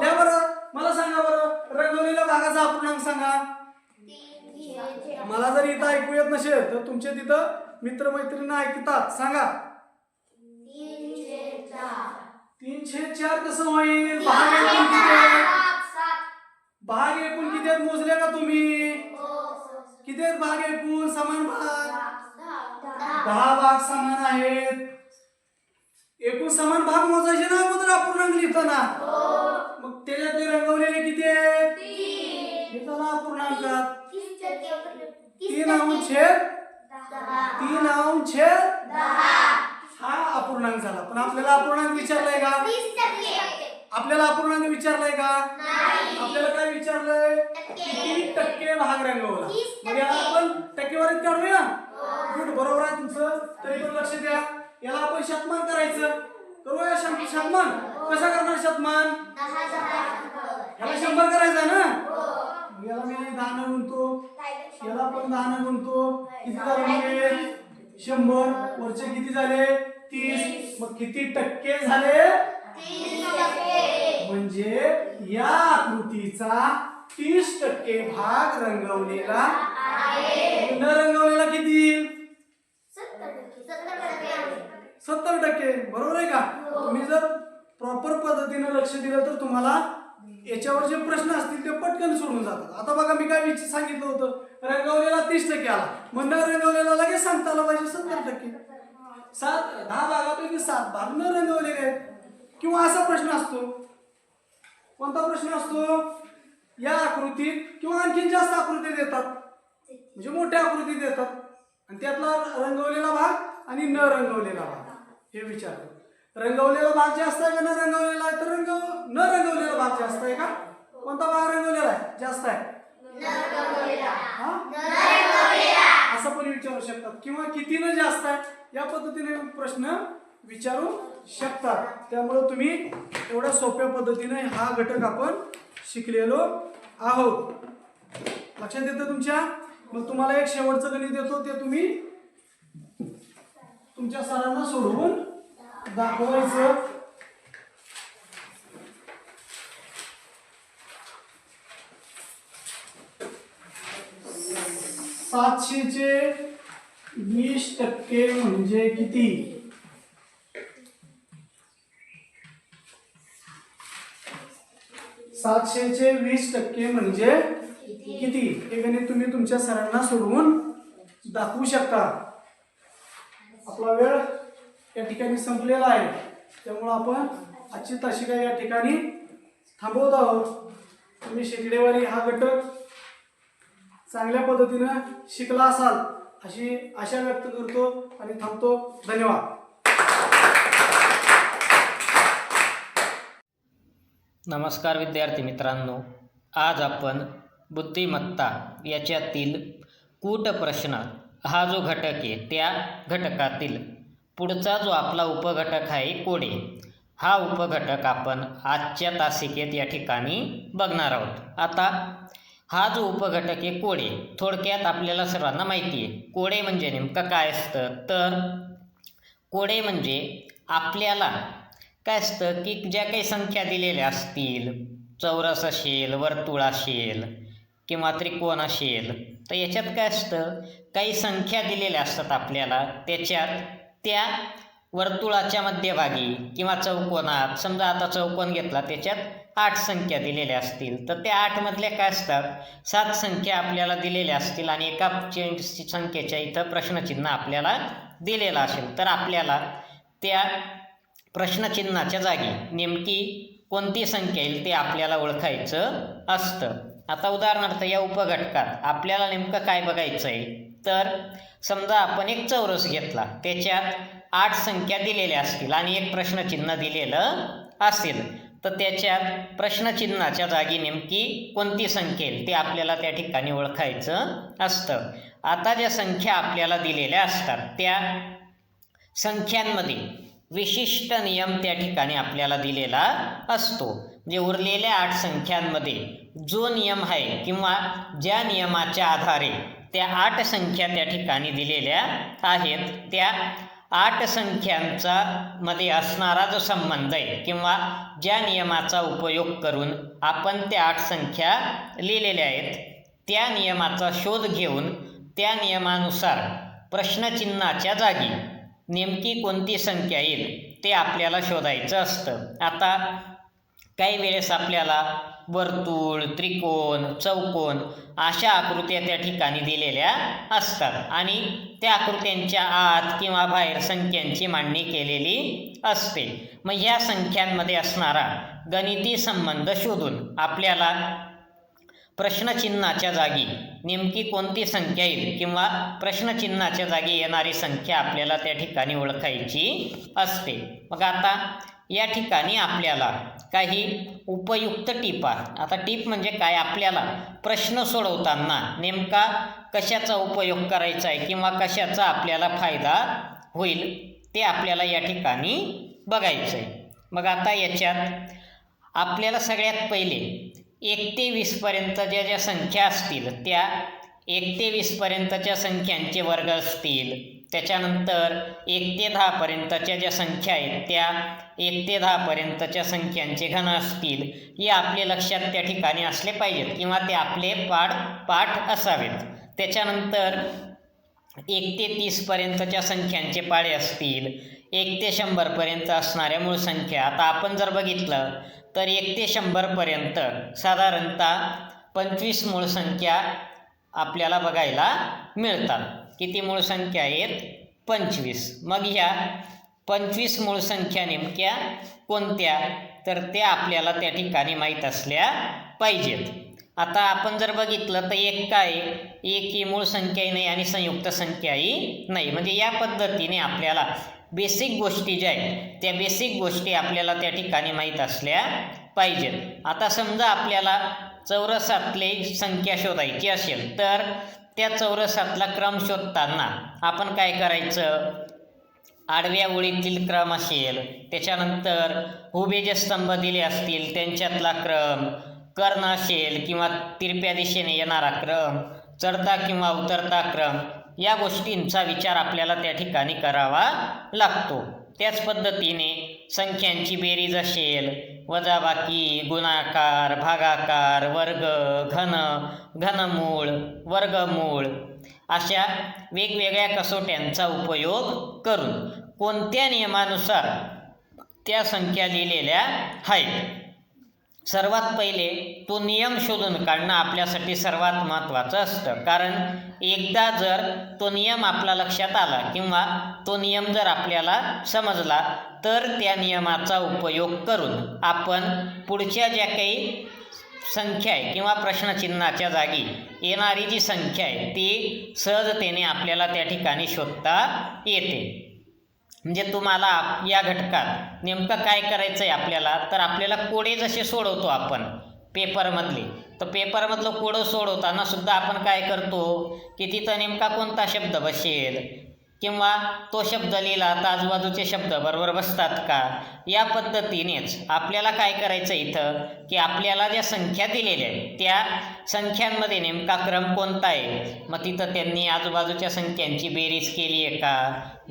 लिहा बरं. मला सांगा बरं रंगवलेल्या भागाचा अपूर्णांक सांगा. मला जर इथं ऐकू येत नसेल तर तुमच्या तिथं मित्रमैत्रिणी ऐकतात. सांगा. 3/4 कसं होईल? भाग एकूण किती आहेत? भाग एकूण किती आहेत मोजले का तुम्ही? किती आहेत भाग एकूण? समान भाग 10 भाग समान आहेत. एकूण समान भाग मोजायचे ना अगोदर अपूर्णांक लिहिताना. मग त्याच्यातले रंगवलेले किती आहेत? हे झाला अपूर्णांकात 3/10 हा अपूर्णांक झाला. पण आपल्याला अपूर्णांक विचारलाय का? आपल्याला अपूर्णांक विचारलाय का? आपल्याला काय विचारलंय? किती टक्के भाग रंगवला? मग याला आपण टक्केवारीत काढूया. गुड, बरोबर आहे तुमचं. तरी पण लक्ष द्या, याला आपण शतमान करायचं. करूया शतमान. कसा करणार शतमान? याला 100 करायचा ना. याला मी 10 ने गुणतो, याला पण 10 ने गुणतो. किती झाले म्हणजे 100. वरचे किती झाले? 30. मग किती टक्के झाले? 30%. म्हणजे या आकृतीचा 30% भाग रंगवलेला आहे. न रंगवलेला किती? 70%. बरोबर आहे का? तुम्ही जर प्रॉपर पद्धतीने लक्ष दिलं तर तुम्हाला याच्यावर जे प्रश्न असतील ते पटकन सोडून जातात. आता बघा मी काय सांगितलं होतं, रंगवलेला 30% आला. मग न रंगवलेला लगेच सांगता आलं पाहिजे 70%. 10 भागापैकी 7 भाग न रंगवलेले आहेत. किंवा असा प्रश्न असतो. कोणता प्रश्न असतो? या आकृतीत किंवा आणखी जास्त आकृती देतात, म्हणजे मोठ्या आकृती देतात आणि त्यातला रंगवलेला भाग आणि न रंगवलेला भाग हे विचारतात. रंगवलेला भाग जास्त आहे का न रंगवलेला आहे? तर न रंगवलेला भाग जास्त आहे का? कोणता भाग रंगवलेला आहे? जास्त आहे. असं पण विचारू शकतात. किंवा कितीनं जास्त आहे या पद्धतीने प्रश्न विचारू शकतात. त्यामुळे तुम्ही एवढ्या सोप्या पद्धतीने हा घटक आपण शिकलेलो आहोत. लक्षात येतं तुमच्या? मग तुम्हाला एक शेवटचं गणित देतो, ते तुम्ही तुमच्या सरांना सोडवून दाखवायचं. सातशेचे 20% म्हणजे किती? 700चे 20% म्हणजे किती? हे गणित तुम्ही तुमच्या सरांना सोडवून दाखवू शकता. आपला वेळ या ठिकाणी संपलेला आहे, त्यामुळे आपण आजची तासिका या ठिकाणी थांबवत आहोत. तुम्ही शेकडेवारी हा घटक चांगल्या पद्धतीने शिकला असाल अशी आशा व्यक्त करतो आणि थांबतो. धन्यवाद. नमस्कार विद्यार्थी मित्रांनो, आज आपण बुद्धिमत्ता याच्यातील कूट प्रश्न हा जो घटक आहे त्या घटकातील पुढचा जो आपला उपघटक आहे कोडे, हा उपघटक आपण आजच्या तासिकेत या ठिकाणी बघणार आहोत. आता हा जो उपघटक आहे कोडे, थोडक्यात आपल्याला सर्वांना माहिती आहे कोडे म्हणजे नेमकं काय असतं. तर कोडे म्हणजे आपल्याला काय असतं की ज्या काही संख्या दिलेल्या असतील, चौरस असेल, वर्तुळ असेल किंवा त्रिकोण असेल, तर याच्यात काय असतं काही संख्या दिलेल्या असतात आपल्याला. त्याच्यात त्या वर्तुळाच्या मध्यभागी किंवा चौकोनात, समजा आता चौकोन घेतला त्याच्यात 8 संख्या दिलेल्या असतील, तर त्या 8 मधल्या काय असतात 7 संख्या आपल्याला दिलेल्या असतील आणि एका संख्येच्या इथं प्रश्नचिन्ह आपल्याला दिलेलं असेल, तर आपल्याला त्या प्रश्नचिन्हाच्या जागी नेमकी कोणती संख्या येईल ते आपल्याला ओळखायचं असतं. आता उदाहरणार्थ या उपघटकात आपल्याला नेमकं काय बघायचं आहे, तर समजा आपण एक चौरस घेतला, त्याच्यात 8 संख्या दिलेल्या असतील आणि एक प्रश्नचिन्ह दिलेलं असेल, तर त्याच्यात प्रश्नचिन्हाच्या जागी नेमकी कोणती संख्या येईल ते आपल्याला त्या ठिकाणी ओळखायचं असतं. आता ज्या संख्या आपल्याला दिलेल्या असतात त्या संख्यांमध्ये विशिष्ट नियम त्या ठिकाणी आपल्याला दिलेला असतो. जे उरलेल्या 8 संख्यांमध्ये जो नियम आहे किंवा ज्या नियमाच्या आधारे त्या 8 संख्या त्या ठिकाणी दिलेल्या आहेत, त्या 8 संख्यांचा मध्ये असणारा जो संबंध आहे किंवा ज्या नियमाचा उपयोग करून आपण त्या 8 संख्या लिहिलेल्या आहेत, त्या नियमाचा शोध घेऊन त्या नियमानुसार प्रश्नचिन्हाच्या जागी नेमकी कोणती संख्या येईल ते आपल्याला शोधायचं असतं. आता काही वेळेस आपल्याला वर्तुळ, त्रिकोण, चौकोन अशा आकृत्या त्या ठिकाणी दिलेल्या असतात आणि त्या आकृत्यांच्या आत किंवा बाहेर संख्यांची मांडणी केलेली असते. मग ह्या संख्यांमध्ये असणारा गणिती संबंध शोधून आपल्याला प्रश्नचिन्हाच्या जागी नेमकी कोणती संख्या येईल किंवा प्रश्नचिन्हाच्या जागी येणारी संख्या आपल्याला त्या ठिकाणी ओळखायची असते. मग आता या ठिकाणी आपल्याला काही उपयुक्त टिपा, आता टिप म्हणजे काय, आपल्याला प्रश्न सोडवताना नेमका कशाचा उपयोग करायचा आहे किंवा कशाचा आपल्याला फायदा होईल ते आपल्याला या ठिकाणी बघायचं आहे. मग आता याच्यात आपल्याला सगळ्यात पहिले 1 ते 20 पर्यंत ज्या संख्या असतील त्या 1 ते 20 पर्यंतच्या संख्यांचे वर्ग असतील. त्याच्यानंतर 1 ते 10 पर्यंतच्या ज्या संख्या आहेत त्या 1 ते 10 पर्यंतच्या संख्यांचे घन असतील. हे आपले लक्षात त्या ठिकाणी असले पाहिजेत किंवा ते आपले पाठ असावेत. त्याच्यानंतर 1 ते 30 पर्यंतच्या संख्यांचे पाढे असतील. 1 ते 100 पर्यंत असणाऱ्या मूळ संख्या. आता आपण जर बघितलं तर 1 ते 100 पर्यंत साधारणतः 25 मूळ संख्या आपल्याला बघायला मिळतात. किती मूळ संख्या आहेत? 25. मग ह्या 25 मूळ संख्या नेमक्या कोणत्या, तर त्या आपल्याला त्या ठिकाणी माहीत असल्या पाहिजेत. आता आपण जर बघितलं तर एक काय, एक ही मूळ संख्याही नाही आणि संयुक्त संख्याही नाही. म्हणजे या पद्धतीने आपल्याला बेसिक गोष्टी ज्या आहेत त्या बेसिक गोष्टी आपल्याला त्या ठिकाणी माहीत असल्या पाहिजेत. आता समजा आपल्याला चौरसातली संख्या शोधायची असेल तर त्या चौरसातला क्रम शोधताना आपण काय करायचं, आडव्या ओळीतील क्रम असेल, त्याच्यानंतर उभे जे स्तंभ दिले असतील त्यांच्यातला क्रम, कर्ण असेल किंवा तिरप्या दिशेने येणारा क्रम, चढता किंवा उतरता क्रम, या गोष्टींचा विचार आपल्याला त्या ठिकाणी करावा लागतो. त्याच पद्धतीने संख्यांची बेरीज असेल, वजाबाकी, गुणाकार, भागाकार, वर्ग, घन, घनमूळ, वर्गमूळ अशा वेगवेगळ्या कसोट्यांचा उपयोग करून कोणत्या नियमानुसार त्या संख्या लिहिलेल्या आहेत, सर्वात पहिले तो नियम शोधून काढणं आपल्यासाठी सर्वात महत्त्वाचं असतं. कारण एकदा जर तो नियम आपल्या लक्षात आला किंवा तो नियम जर आपल्याला समजला तर त्या नियमाचा उपयोग करून आपण पुढच्या ज्या काही संख्या आहे किंवा प्रश्नचिन्हाच्या जागी येणारी जी संख्या आहे ती सहजतेने आपल्याला त्या ठिकाणी शोधता येते. म्हणजे तुम्हाला या घटकात नेमकं काय करायचं आहे आपल्याला, तर आपल्याला कोडे जसे सोडवतो आपण पेपरमधले, तर पेपरमधलं कोडं सोडवताना सुद्धा आपण काय करतो की तिथं नेमका कोणता शब्द बसेल किंवा तो शब्द लिहिला तर आजूबाजूचे शब्द बरोबर बसतात का, या पद्धतीनेच आपल्याला काय करायचं इथं की आपल्याला ज्या संख्या दिलेल्या आहेत त्या संख्यांमध्ये नेमका क्रम कोणता आहे, मग तिथं त्यांनी आजूबाजूच्या संख्यांची बेरीज केली आहे का,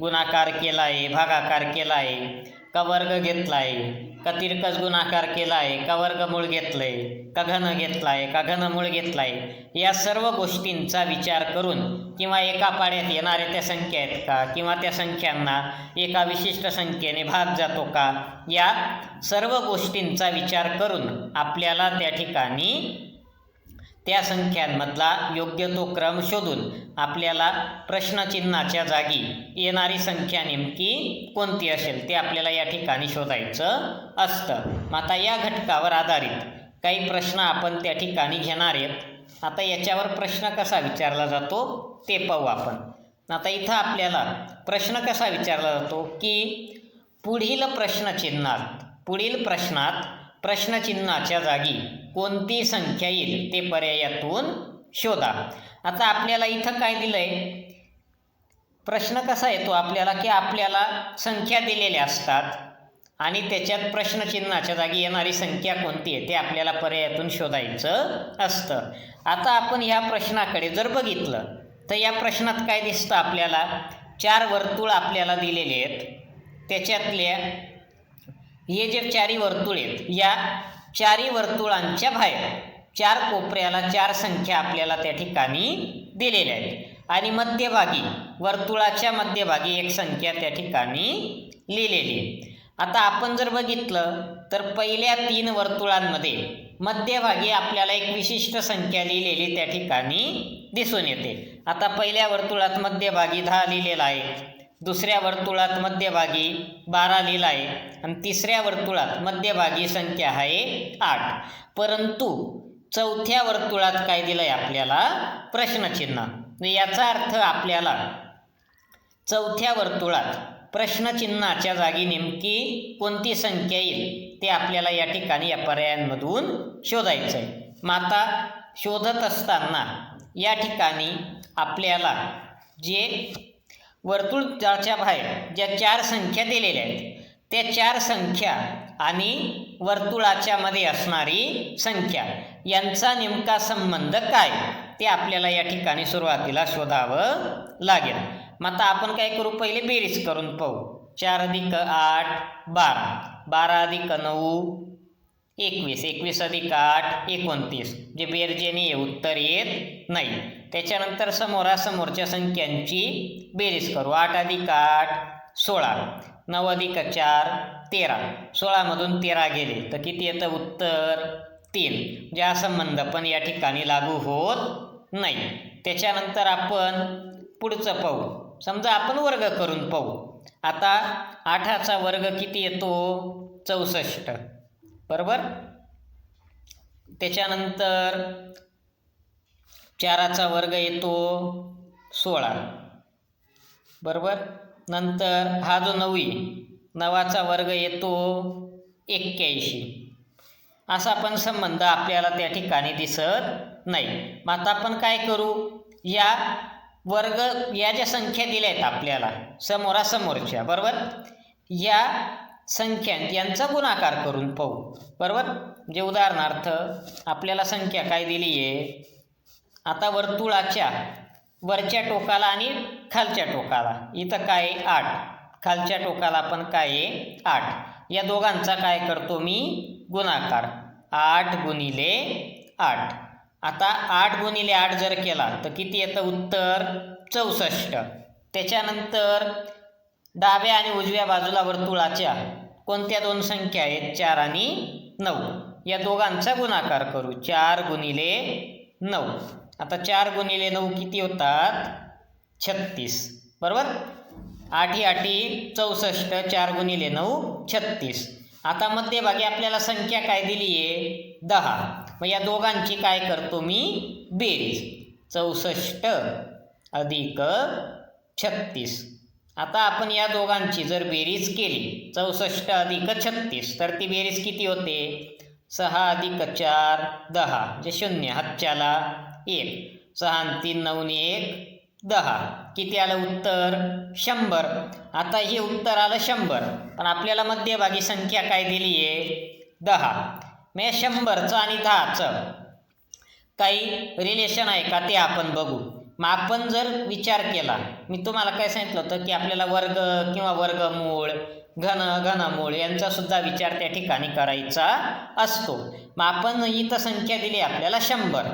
गुणाकार केला आहे, भागाकार केला आहे का, वर्ग घेतला आहे का, तिरकस गुणाकार केला आहे का, वर्गमूळ घेतलं आहे का, घन घेतला आहे का, घनमूळ घेतला आहे, या सर्व गोष्टींचा विचार करून किंवा एका पाड्यात येणाऱ्या त्या संख्या आहेत का किंवा त्या संख्यांना एका विशिष्ट संख्येने भाग जातो का, या सर्व गोष्टींचा विचार करून आपल्याला त्या ठिकाणी त्या संख्यांमधला योग्य तो क्रम शोधून आपल्याला प्रश्नचिन्हाच्या जागी येणारी संख्या नेमकी कोणती असेल ते आपल्याला या ठिकाणी शोधायचं असतं. मग आता या घटकावर आधारित काही प्रश्न आपण त्या ठिकाणी घेणार आहेत. आता याच्यावर प्रश्न कसा विचारला जातो ते पाहू आपण. आता इथं आपल्याला प्रश्न कसा विचारला जातो की पुढील प्रश्नात प्रश्नचिन्हाच्या जागी कोणती संख्या येईल ते पर्यायातून शोधा. आता आपल्याला इथं काय दिलंय, प्रश्न कसा येतो आपल्याला की आपल्याला संख्या दिलेल्या असतात आणि त्याच्यात प्रश्नचिन्हाच्या जागी येणारी संख्या कोणती आहे ते आपल्याला पर्यायातून शोधायचं असतं. आता आपण ह्या प्रश्नाकडे जर बघितलं तर या प्रश्नात काय दिसतं आपल्याला, 4 वर्तुळ आपल्याला दिलेले आहेत. त्याच्यातल्या हे जे 4 वर्तुळ आहेत, या 4 वर्तुळांच्या बाहेर 4 कोपऱ्याला 4 संख्या आपल्याला त्या ठिकाणी दिलेल्या आहेत आणि मध्यभागी वर्तुळाच्या मध्यभागी एक संख्या त्या ठिकाणी लिहिलेली आहे. आता आपण जर बघितलं तर पहिल्या 3 वर्तुळांमध्ये मध्यभागी आपल्याला एक विशिष्ट संख्या लिहिलेली त्या ठिकाणी दिसून येते. आता पहिल्या वर्तुळात मध्यभागी 10 लिहिलेला आहे, दुसऱ्या वर्तुळात मध्यभागी 12 लिहिला आहे आणि तिसऱ्या वर्तुळात मध्यभागी संख्या आहे 8. परंतु चौथ्या वर्तुळात काय दिलं आहे आपल्याला, प्रश्नचिन्ह. याचा अर्थ आपल्याला चौथ्या वर्तुळात प्रश्नचिन्हाच्या जागी नेमकी कोणती संख्या येईल ते आपल्याला या ठिकाणी या पर्यायांमधून शोधायचं आहे. मग आता शोधत असताना या ठिकाणी आपल्याला जे वर्तुळाच्या बाहेर ज्या 4 संख्या दिलेल्या आहेत त्या 4 संख्या आणि वर्तुळाच्या मध्ये असणारी संख्या यांचा नेमका संबंध काय ते आपल्याला या ठिकाणी सुरुवातीला शोधावं लागेल. मग आता आपण काय करू, पहिले बेरीज करून पाहू. 4 + 8 12, 12 + 9 21, 21 + 8 29. जे बेरजेने हे उत्तर येत नाही. त्याच्यानंतर समोरासमोरच्या संख्यांची बेरीज करू. 8 + 8 16, 9 + 4 13. 16मधून 13 गेले तर किती येतं उत्तर 3. जे हा संबंध पण या ठिकाणी लागू होत नाही. त्याच्यानंतर आपण पुढचं पाहू. समजा आपण वर्ग करून पाहू. आता 8चा वर्ग किती येतो 64, बरोबर. त्याच्यानंतर 4चा वर्ग येतो 16, बरोबर. नंतर हा जो 9 आहे, 9चा वर्ग येतो 81. असा पण संबंध आपल्याला त्या ठिकाणी दिसत नाही. मग आता आपण काय करू, या ज्या संख्या दिल्या आहेत आपल्याला समोरासमोरच्या, बरोबर, या संख्या यांचा गुणाकार करून पाहू, बरोबर. म्हणजे उदाहरणार्थ आपल्याला संख्या काय दिली आहे, आता वर्तुळाच्या वरच्या टोकाला आणि खालच्या टोकाला इथं काय 8, खालच्या टोकाला पण काय आहे 8. या दोघांचा काय करतो मी गुणाकार, 8 × 8. आता 8 × 8 जर केला तर किती येतं उत्तर 64. त्याच्यानंतर डाव्या आणि उजव्या बाजूला वर्तुळाच्या कोणत्या 2 संख्या आहेत 4 आणि 9, या दोघांचा गुणाकार करू. 4 × 9. आता 4 × 9 किती होतात 36, बरोबर. 8 × 8 64, 4 × 9 36. आता मध्यभागी आपल्याला संख्या काय दिली आहे 10. मग या दोघांची काय करतो मी बेरीज, 64 + 36. आता आपण या दोघांची जर बेरीज केली 64 + 36 तर ती बेरीज किती होते 6 + 4 10, जे 0 हातच्याला 1, 6 आणि 3 9 आणि 1 10. किती आलं उत्तर 100. आता हे उत्तर आलं 100, पण आपल्याला मध्यभागी संख्या काय दिली आहे 10. मग 100चं आणि 10चं काही रिलेशन आहे का ते आपण बघू. मग आपण जर विचार केला, मी तुम्हाला काय सांगितलं होतं की आपल्याला वर्ग किंवा वर्गमूळ, घनमूळ यांचासुद्धा विचार त्या ठिकाणी करायचा असतो. मग आपण इथं संख्या दिली आपल्याला 100.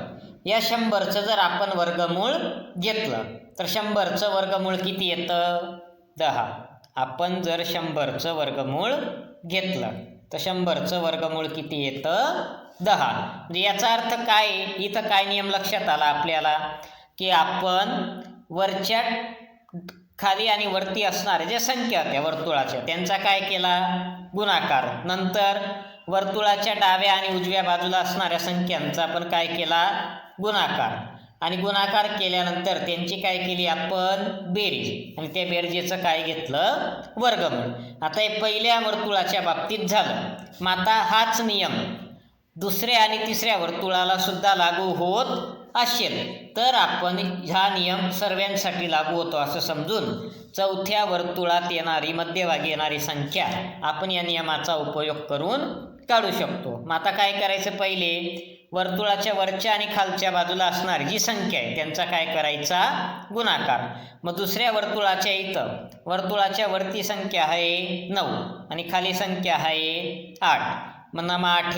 या 100चं जर आपण वर्गमूळ घेतलं तर 100चं वर्गमूळ किती येतं 10. आपण जर 100चं वर्गमूळ घेतलं तर 100चं वर्गमूळ किती येतं 10. म्हणजे याचा अर्थ काय, इथं काय नियम लक्षात आला आपल्याला की आपण वरच्या खाली आणि वरती असणाऱ्या ज्या संख्या होत्या वर्तुळाच्या त्यांचा काय केला गुणाकार. नंतर वर्तुळाच्या डाव्या आणि उजव्या बाजूला असणाऱ्या संख्यांचा आपण काय केला, गुणाकार, आणि गुणाकार केल्यानंतर त्यांची काय केली आपण, बेरीज, आणि त्या बेरजेचं काय घेतलं, वर्गमूळ. आता हे पहिल्या वर्तुळाच्या बाबतीत झालं. मग आता हाच नियम दुसऱ्या आणि तिसऱ्या वर्तुळाला सुद्धा लागू होत असेल तर आपण हा नियम सर्वांसाठी लागू होतो असं समजून चौथ्या वर्तुळात येणारी मध्यभागी येणारी संख्या आपण या नियमाचा उपयोग करून काढू शकतो. मग आता काय करायचं, पहिले वर्तुळाच्या वरच्या आणि खालच्या बाजूला असणारी जी संख्या आहे त्यांचा काय करायचा, गुणाकार. मग दुसऱ्या वर्तुळाच्या इथं वर्तुळाच्या वरती संख्या आहे 9 आणि खाली संख्या आहे 8. मग 9 8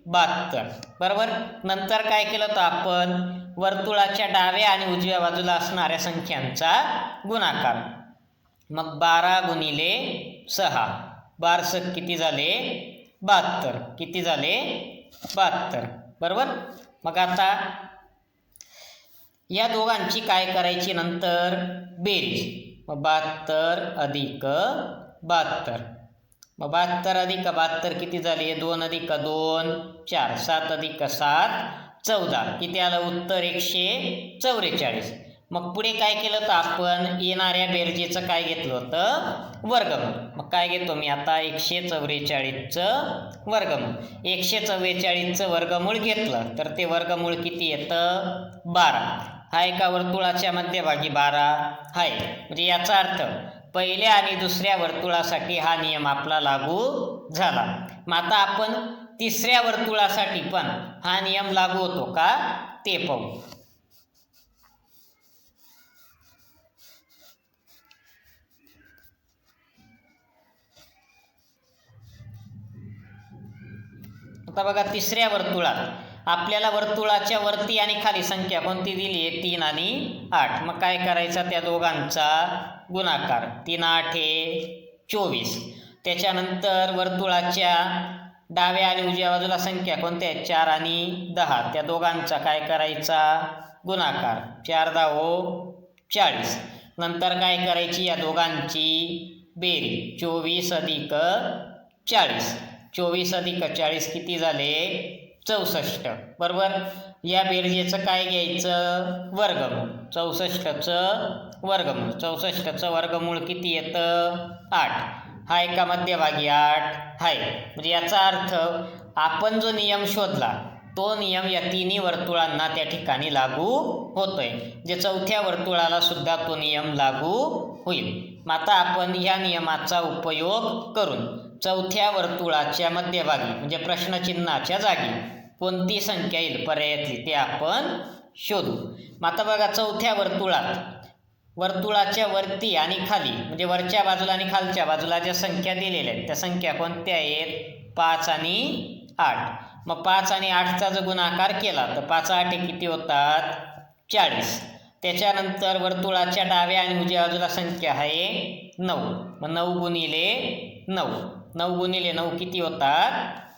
72, बरोबर. नंतर काय केलं तर आपण वर्तुळाच्या डाव्या आणि उजव्या बाजूला असणाऱ्या संख्यांचा गुणाकार. मग 12 गुणिले 6, 12 किती झाले, 72. किती झाले, 72, बरोबर. मग आता या दोघांची काय करायची नंतर, बेरीज. मग 72 अधिक 72, मग 72 अधिक 72 किती झाले, 2 अधिक 2 4, 7 अधिक 7 14. किती आलं उत्तर, 144. मग पुढे काय केलं तर आपण येणाऱ्या बेरजेचं काय घेतलं होतं, वर्गमूळ. मग काय घेतो मी आता, 144चं वर्गमूळ. 144चं वर्गमूळ घेतलं तर ते वर्गमूळ किती येतं, 12. हा एका वर्तुळाच्या मध्यभागी 12 आहे. म्हणजे याचा अर्थ पहिल्या आणि दुसऱ्या वर्तुळासाठी हा नियम आपला लागू झाला. मग आता आपण तिसऱ्या वर्तुळासाठी पण हा नियम लागू होतो का ते पाहू. आता बघा, तिसऱ्या वर्तुळात आपल्याला वर्तुळाच्या वरती आणि खाली संख्या कोणती दिली आहे, 3 आणि 8. मग काय करायचा, त्या दोघांचा गुणाकार. 3 8 24. त्याच्यानंतर वर्तुळाच्या डाव्या आणि उजव्या बाजूला संख्या कोणत्या आहेत, 4 आणि 10. त्या दोघांचा काय करायचा, गुणाकार. 4 10 40. नंतर काय करायची, या दोघांची बेरीज. 24 अधिक 40. 24 अधिक 40 किती झाले, 64, बरोबर. या बेरजेचं काय घ्यायचं, वर्गमूळ. 64चं वर्गमूळ. 64चं वर्गमूळ किती येतं, 8. हा एका मध्यभागी 8 आहे. म्हणजे याचा अर्थ आपण जो नियम शोधला तो नियम या तिन्ही वर्तुळांना त्या ठिकाणी लागू होतोय. जे चौथ्या वर्तुळाला सुद्धा तो नियम लागू होईल. मग आता आपण या नियमाचा उपयोग करून चौथ्या वर्तुळाच्या मध्यभागी म्हणजे प्रश्नचिन्हाच्या जागी कोणती संख्या येईल पर्यायातली ते आपण शोधू. मग आता बघा, चौथ्या वर्तुळाच्या वरती आणि खाली म्हणजे वरच्या बाजूला आणि खालच्या बाजूला ज्या संख्या दिलेल्या आहेत त्या संख्या कोणत्या आहेत, 5 आणि 8. मग 5 आणि 8चा जर गुणाकार केला तर 5 8 किती होतात, 40. त्याच्यानंतर वर्तुळाच्या डाव्या आणि उजव्या बाजूला संख्या आहे 9. मग 9 गुणिले 9, 9 गुणिले 9 किती होतात,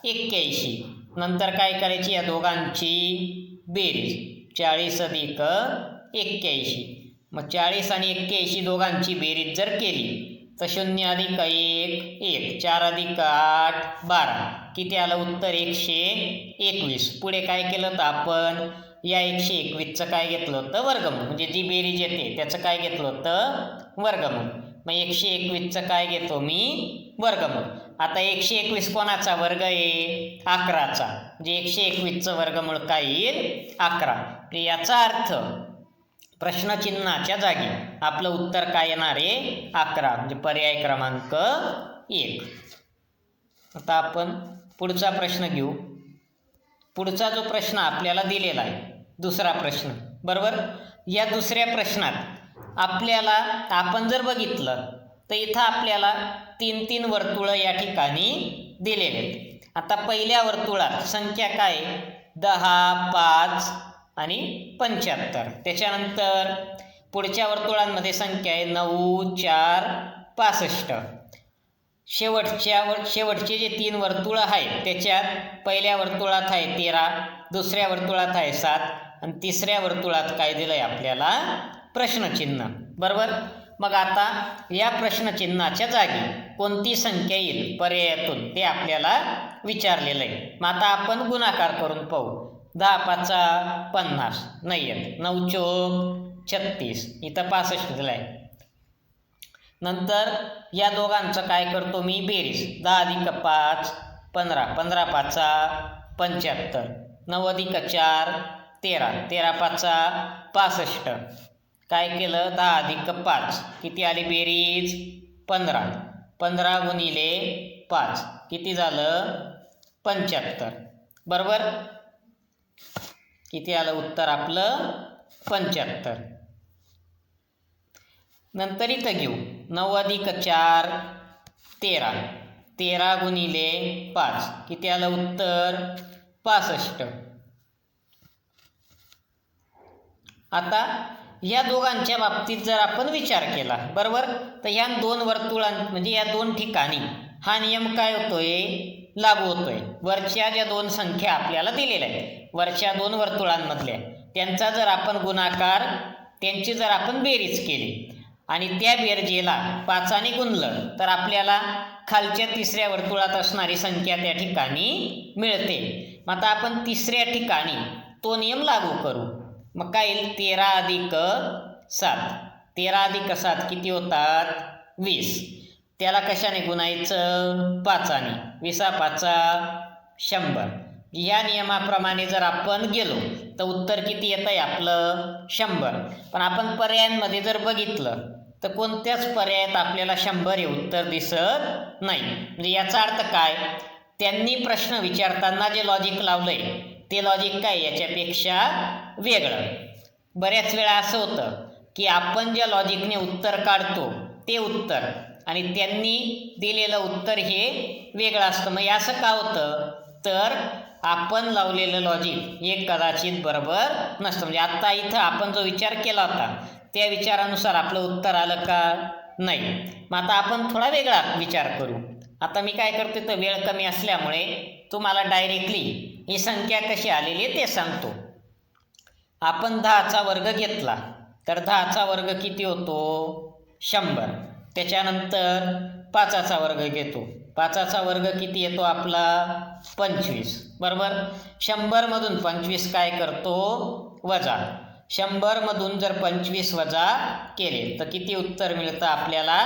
81. नंतर काय करायची, या दोघांची बेरीज. 40 अधिक 81. मग 40 आणि 81 दोघांची बेरीज जर केली तर 0 अधिक 1 1, 4 अधिक 8 12. किती आलं उत्तर, 121. पुढे काय केलं तर आपण या 121चं काय घेतलं होतं, वर्गमूळ. म्हणजे जी बेरीज येते त्याचं काय घेतलं होतं, वर्गमूळ. मग 121चं काय घेतो मी, वर्गमूळ. आता 121 कोणाचा वर्ग आहे, 11चा. म्हणजे 121चं वर्गमूळ काय येईल, 11. याचा अर्थ प्रश्नचिन्हाच्या जागी आपलं उत्तर काय येणार आहे, 11. म्हणजे पर्याय क्रमांक 1. आता आपण पुढचा प्रश्न घेऊ. पुढचा जो प्रश्न आपल्याला दिलेला आहे, दुसरा प्रश्न, बरोबर. या दुसऱ्या प्रश्नात आपल्याला आपण जर बघितलं तर इथं आपल्याला 3 वर्तुळं या ठिकाणी दिलेले आहेत. आता पहिल्या वर्तुळात संख्या काय, 10 5 आणि 75. त्याच्यानंतर पुढच्या वर्तुळांमध्ये संख्या आहे 9 4 65. शेवटचे जे 3 वर्तुळं आहेत त्याच्यात पहिल्या वर्तुळात आहे 13, दुसऱ्या वर्तुळात आहे 7 आणि तिसऱ्या वर्तुळात काय दिलं आहे आपल्याला, प्रश्नचिन्ह, बरोबर. मग आता या प्रश्नचिन्हाच्या जागी कोणती संख्या येईल पर्यायातून ते आपल्याला विचारलेलं आहे. मग आता आपण गुणाकार करून पाहू. 10 पाचा 50 नाही येत. 9 चोक 36 इथं 65 दिलं आहे. नंतर या दोघांचं काय करतो मी बेरीज. 10 अधिक 5 15 15 पाचा 75 9 अधिक 4 13 13 पाचा 65. काय केलं 10 अधिक 5 किती आली बेरीज 15 15 गुणिले 5 किती झालं 75 बरोबर. किती आलं उत्तर आपलं 75. नंतर इथं घेऊ 9 अधिक 4 13 13 गुणिले 5 किती आलं उत्तर 65. आता या दोघांच्या बाबतीत जर आपण विचार केला बरोबर तर ह्या दोन वर्तुळां म्हणजे या दोन ठिकाणी हा नियम काय होतोय लागू होतोय. वरच्या ज्या दोन संख्या आपल्याला दिलेल्या आहेत वरच्या दोन वर्तुळांमधल्या त्यांचा जर आपण गुणाकार त्यांची जर आपण बेरीज केली आणि त्या बेरजेला 5 ने गुणलं तर आपल्याला खालच्या तिसऱ्या वर्तुळात असणारी संख्या त्या ठिकाणी मिळते. मग आता आपण तिसऱ्या ठिकाणी तो नियम लागू करू. मग काय येईल 13 अधिक 7 13 अधिक 7 किती होतात 20. त्याला कशाने गुणायचं 5 ने. 20 पाचा 100. या नियमाप्रमाणे जर आपण गेलो तर उत्तर किती येतं आहे आपलं 100. पण आपण पर्यायांमध्ये जर बघितलं तर कोणत्याच पर्यायात आपल्याला 100 हे उत्तर दिसत नाही. म्हणजे याचा अर्थ काय त्यांनी प्रश्न विचारताना जे लॉजिक लावलंय ते लॉजिक काय याच्यापेक्षा वेगळं. बऱ्याच वेळा असं होतं की आपण ज्या लॉजिकने उत्तर काढतो ते उत्तर आणि त्यांनी दिलेलं उत्तर हे वेगळं असतं. मग असं का होतं तर आपण लावलेलं लॉजिक हे कदाचित बरोबर नसतं. म्हणजे आत्ता इथं आपण जो विचार केला होता त्या विचारानुसार आपलं उत्तर आलं का नाही. मग आता आपण थोडा वेगळा विचार करू. आता मी काय करतो तर वेळ कमी असल्यामुळे तुम्हाला डायरेक्टली ही संख्या कशी आलेली आहे ते सांगतो. आपण 10चा वर्ग घेतला तर 10चा वर्ग किती होतो 100. त्याच्यानंतर 5चा वर्ग घेतो 5चा वर्ग किती येतो आपला 25 बरोबर. 100 मधून 25 काय करतो वजा. 100 मधून जर 25 वजा केले तर किती उत्तर मिळतं आपल्याला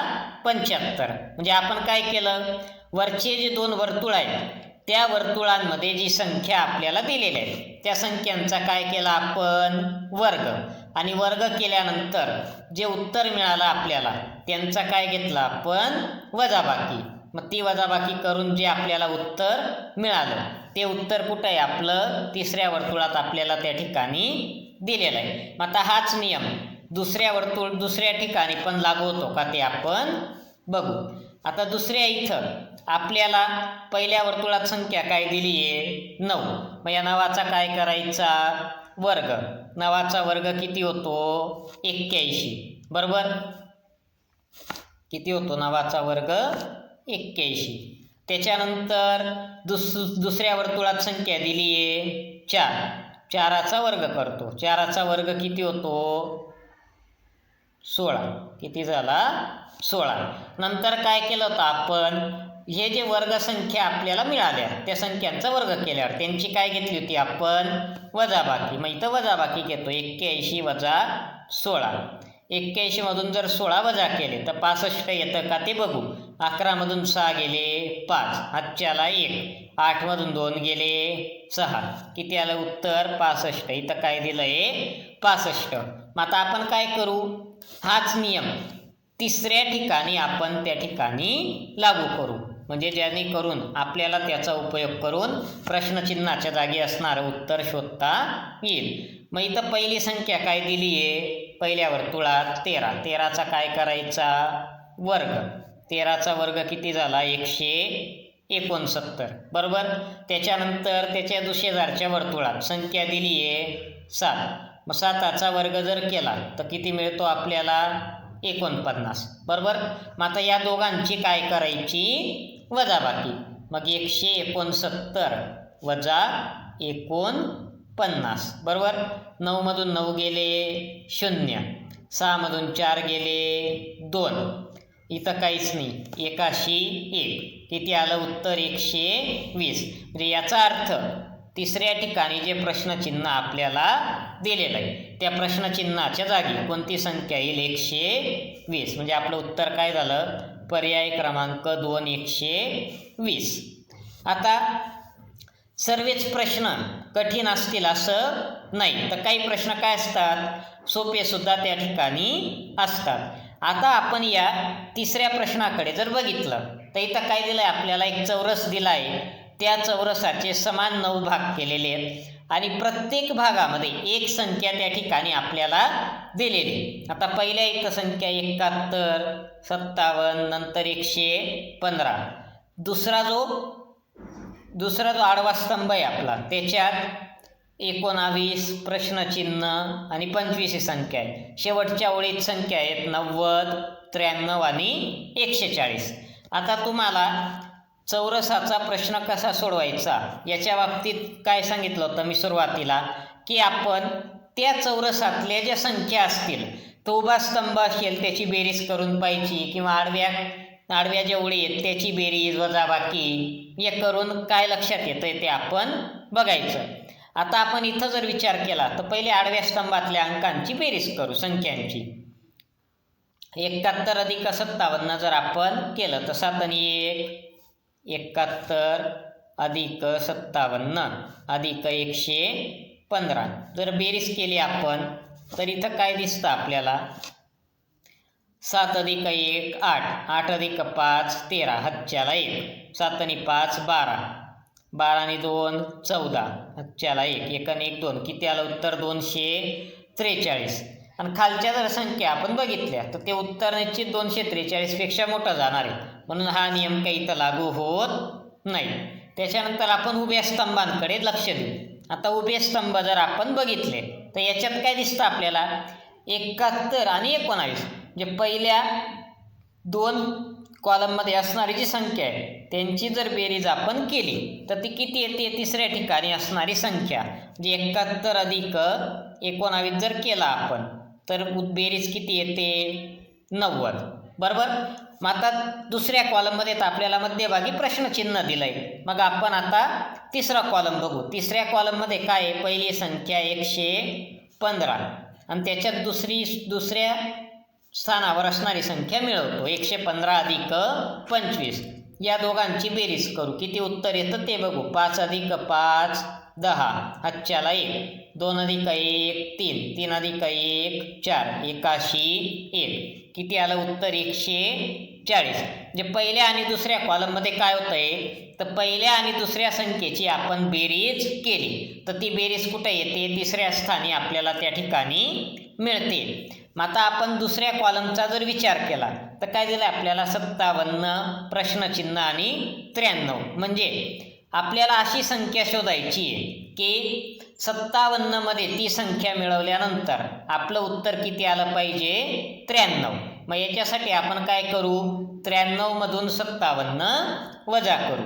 75. म्हणजे आपण काय केलं वरचे जे दोन वर्तुळ आहेत त्या वर्तुळांमध्ये जी संख्या आपल्याला दिलेल्या आहे त्या संख्यांचा काय केला आपण वर्ग आणि वर्ग केल्यानंतर जे उत्तर मिळालं आपल्याला त्यांचा काय घेतला आपण वजाबाकी. मग ती वजाबाकी करून जे आपल्याला उत्तर मिळालं ते उत्तर कुठं आहे आपलं तिसऱ्या वर्तुळात आपल्याला त्या ठिकाणी दिलेलं आहे. मग आता हाच नियम दुसऱ्या ठिकाणी पण लागू होतो का ते आपण बघू. आता दुसऱ्या इथं आपल्याला पहिल्या वर्तुळात संख्या काय दिली आहे 9. मग या 9चा काय करायचा वर्ग. 9चा वर्ग किती होतो 81 बरोबर. किती होतो 9चा वर्ग 81. त्याच्यानंतर दुसऱ्या वर्तुळात संख्या दिली आहे 4. 4चा वर्ग करतो. 4चा वर्ग किती होतो 16. किती झाला 16. नंतर काय केलं होतं आपण हे जे वर्ग संख्या आपल्याला मिळाल्या त्या संख्यांचा वर्ग केल्यावर त्यांची काय घेतली होती आपण वजाबाकी. मग इथं वजाबाकी घेतो 81 वजा 16. 81 मधून जर 16 वजा केले तर 65 येतं का ते बघू. 11 मधून 6 गेले 5 हातच्याला 1 8 मधून 2 गेले 6 किती आलं उत्तर 65. इथं काय दिलं आहे 65. मग आता आपण काय करू हाच नियम तिसऱ्या ठिकाणी आपण त्या ठिकाणी लागू करू. म्हणजे जेणेकरून आपल्याला त्याचा उपयोग करून प्रश्नचिन्हाच्या जागी असणारं उत्तर शोधता येईल. मग इथं पहिली संख्या काय दिली आहे पहिल्या वर्तुळात 13. 13चा काय करायचा वर्ग. 13चा वर्ग किती झाला 169 बरोबर. त्याच्यानंतर त्याच्या शेजारच्या वर्तुळात संख्या दिली आहे 7. मग 7चा वर्ग जर केला तर किती मिळतो आपल्याला 49 बरोबर. मग आता या दोघांची काय करायची वजाबाकी. मग 169 वजा 49 बरोबर. 9 मधून 9 गेले 0. 6मधून 4 गेले 2, इथं काहीच नाही, 1 किती आलं उत्तर 120. म्हणजे याचा अर्थ तिसऱ्या ठिकाणी जे प्रश्नचिन्ह आपल्याला दिलेलं आहे त्या प्रश्नचिन्हाच्या जागी कोणती संख्या येईल 120. म्हणजे आपलं उत्तर काय झालं, पर्याय क्रमांक 2 120. आता सर्वच प्रश्न कठीण असतील असं नाही, तर काही प्रश्न काय असतात, सोपे सुद्धा त्या ठिकाणी असतात. आता आपण या तिसऱ्या प्रश्नाकडे जर बघितलं तर इथं काय दिलं आहे आपल्याला, एक चौरस दिला आहे. त्या चौरसाचे समान 9 भाग केलेले आहेत आणि प्रत्येक भागामध्ये एक संख्या त्या ठिकाणी आपल्याला दिलेली. आता पहिल्या इथं संख्या 71, 57, नंतर 115. दुसरा जो आडवा स्तंभ आहे आपला त्याच्यात 19 प्रश्नचिन्ह आणि 25 ही संख्या आहे. शेवटच्या ओळीत संख्या आहेत 90, 93 आणि 140. आता तुम्हाला चौरसाचा प्रश्न कसा सोडवायचा याच्या बाबतीत काय सांगितलं होतं मी सुरुवातीला, की आपण त्या चौरसातल्या ज्या संख्या असतील तो उभा स्तंभ असेल त्याची बेरीज करून पाहिजे, किंवा आडव्या ज्या ओळी आहेत त्याची बेरीज वजाबाकी हे करून काय लक्षात येतं ते आपण बघायचं. आता आपण इथं जर विचार केला तर पहिले आडव्या स्तंभातल्या अंकांची बेरीज करू, संख्यांची. 71 अधिक 57 जर आपण केलं तर 7 आणि 1 71 अधिक 57 अधिक 115. जर बेरीज केली आपण तर इथं काय दिसतं आपल्याला, 7 अधिक 1 8, 8 अधिक 5 13, हातच्याला 1, 7 आणि 5 12, 12 आणि 2 14, हातच्याला 1, 1 आणि 1 2, किती आलं उत्तर 243. आणि खालच्या जर संख्या आपण बघितल्या तर ते उत्तर निश्चित 243 पेक्षा मोठं जाणार आहे, म्हणून हा नियम काही इथं लागू होत नाही. त्याच्यानंतर आपण उभ्या स्तंभांकडे लक्ष देऊ. आता उभे स्तंभ जर आपण बघितले तर याच्यात काय दिसतं आपल्याला, 71 आणि 19 जे पहिल्या 2 कॉलममध्ये असणारी जी संख्या आहे त्यांची जर बेरीज आपण केली तर ती किती येते, तिसऱ्या ठिकाणी असणारी संख्या जी 71 अधिक 19 जर केला आपण तर बेरीज किती येते 90, बरोबर. मग आता दुसऱ्या कॉलममध्ये तर आपल्याला मध्यभागी प्रश्नचिन्ह दिलं आहे. मग आपण आता तिसरा कॉलम बघू. तिसऱ्या कॉलममध्ये काय आहे, पहिली संख्या 115 आणि त्याच्यात दुसऱ्या स्थानावर असणारी संख्या मिळवतो 115 अधिक 25. या दोघांची बेरीज करू, किती उत्तर येतं ते बघू. 5 अधिक 5 10, हातच्याला 1, 2 अधिक 1 3, 3 अधिक 1 4, 81, किती आलं उत्तर 140. जे पहिल्या आणि दुसऱ्या कॉलममध्ये काय होतं आहे तर पहिल्या आणि दुसऱ्या संख्येची आपण बेरीज केली तर ती बेरीज कुठे येते, तिसऱ्या स्थानी आपल्याला त्या ठिकाणी मिळते. मग आता आपण दुसऱ्या कॉलमचा जर विचार केला तर काय दिलं आपल्याला 57 प्रश्नचिन्ह आणि 93. म्हणजे आपल्याला अशी संख्या शोधायची आहे की 57 मध्ये ती संख्या मिळवल्यानंतर आपलं उत्तर किती आलं पाहिजे 93. मग याच्यासाठी आपण काय करू, 93 मधून 57 वजा करू.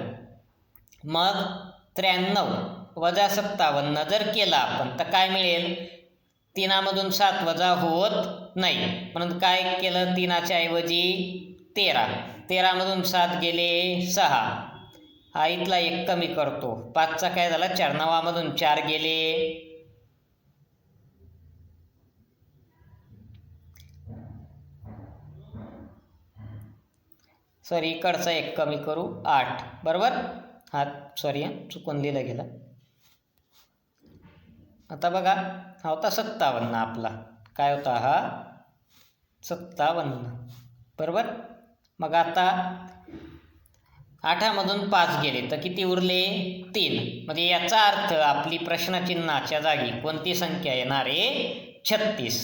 मग 93 वजा 57 जर केला आपण तर काय मिळेल, 3 मधून 7 वजा होत नाही, म्हणून काय केलं 3 ऐवजी 13, 13 मधून 7 गेले 6, हा इथला 1 कमी करतो, 5चा काय झाला 4, 9 मधून 4 गेले 1 कमी करू 8, बरोबर. हा चुकून लिहिलं गेलं. आता बघा हा होता 57 आपला, काय होता हा 57, बरोबर. मग आता 8 मधून 5 गेले तर किती उरले 3. म्हणजे याचा अर्थ आपली प्रश्नचिन्हाच्या जागी कोणती संख्या येणार आहे 36,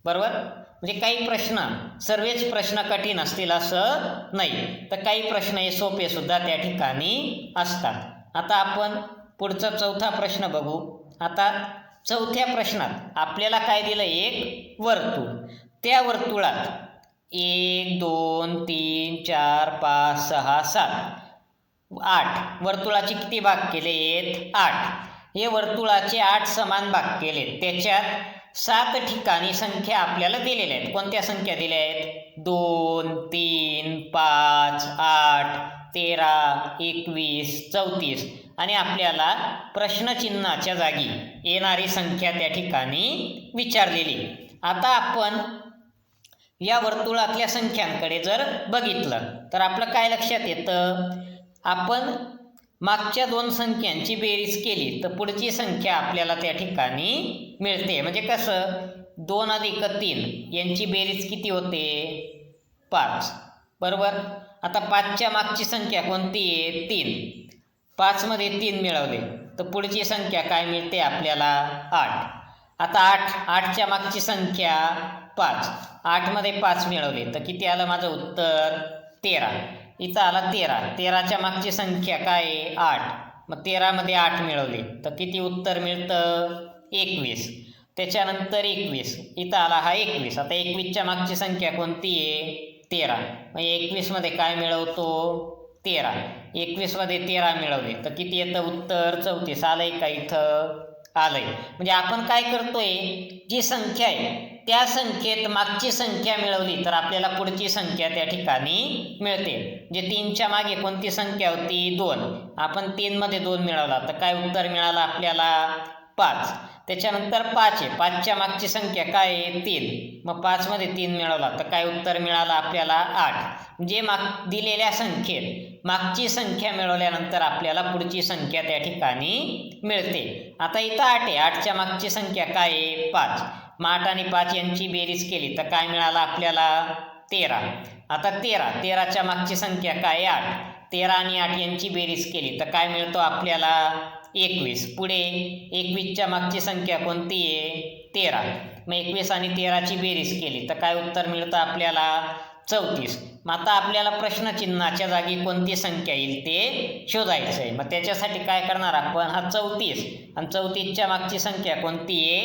बरोबर. म्हणजे काही प्रश्न, सर्वच प्रश्न कठीण असतील असं नाही, तर काही प्रश्न हे सोपे सुद्धा त्या ठिकाणी असतात. आता आपण पुढचा चौथा प्रश्न बघू. आता चौथ्या प्रश्नात आपल्याला काय दिलं, एक वर्तुळ. त्या वर्तुळात 1 2 3 4 5 6 7 8 वर्तुळाचे किती भाग केले आहेत 8. हे वर्तुळाचे 8 समान भाग केले, त्याच्यात 7 ठिकाणी संख्या आपल्याला दिलेल्या आहेत. कोणत्या संख्या दिल्या आहेत? 2, 3, 5, 8, 13, 21, 34 आणि आपल्याला प्रश्नचिन्हाच्या जागी येणारी संख्या त्या ठिकाणी विचारलेली. आता आपण या वर्तुळातल्या संख्यांकडे जर बघितलं तर आपलं काय लक्षात येतं? आपण मागच्या 2 संख्यांची बेरीज केली तर पुढची संख्या आपल्याला त्या ठिकाणी मिळते. म्हणजे कसं? 2 अधिक 3 यांची बेरीज किती होते? 5. बरोबर. आता 5च्या मागची संख्या कोणती आहे? 3. 5 मध्ये 3 मिळवले तर पुढची संख्या काय मिळते आपल्याला? 8. आता 8च्या मागची संख्या 5. 8 मध्ये 5 मिळवले तर किती आलं माझं उत्तर? 13. इथं आला 13. 13च्या मागची संख्या काय आहे? 8. मग 13 मध्ये 8 मिळवले तर किती उत्तर मिळतं? 21. त्याच्यानंतर 21. इथं आला हा 21. आता 21च्या मागची संख्या कोणती आहे? 13. मग 21 मध्ये काय मिळवतो? 13. 21 मध्ये 13 मिळवले तर किती येतं उत्तर? 34. आलंय का इथं? आलंय. म्हणजे आपण काय करतोय? जी संख्या आहे त्या संख्येत मागची संख्या मिळवली तर आपल्याला पुढची संख्या त्या ठिकाणी मिळते. म्हणजे 3च्या मागे कोणती संख्या होती? 2. आपण 3 मध्ये 2 मिळवला तर काय उत्तर मिळालं आपल्याला? 5. त्याच्यानंतर 5 आहे. 5च्या मागची संख्या काय आहे? 3. मग 5 मध्ये 3 मिळवला तर काय उत्तर मिळालं आपल्याला? 8. म्हणजे दिलेल्या संख्येत मागची संख्या मिळवल्यानंतर आपल्याला पुढची संख्या त्या ठिकाणी मिळते. आता इथं 8 आहे. 8च्या मागची संख्या काय आहे? 5. मग 8 आणि 5 यांची बेरीज केली तर काय मिळालं आपल्याला? 13. आता 13च्या मागची संख्या काय? 8. 13 आणि 8 यांची बेरीज केली तर काय मिळतो आपल्याला? 21. पुढे 21च्या मागची संख्या कोणती आहे? 13. मग 21 आणि 13ची बेरीज केली तर काय उत्तर मिळतं आपल्याला? 34. मग आता आपल्याला प्रश्नचिन्हाच्या जागी कोणती संख्या येईल ते शोधायचं आहे. मग त्याच्यासाठी काय करणार आपण? हा 34 आणि 34च्या मागची संख्या कोणती आहे?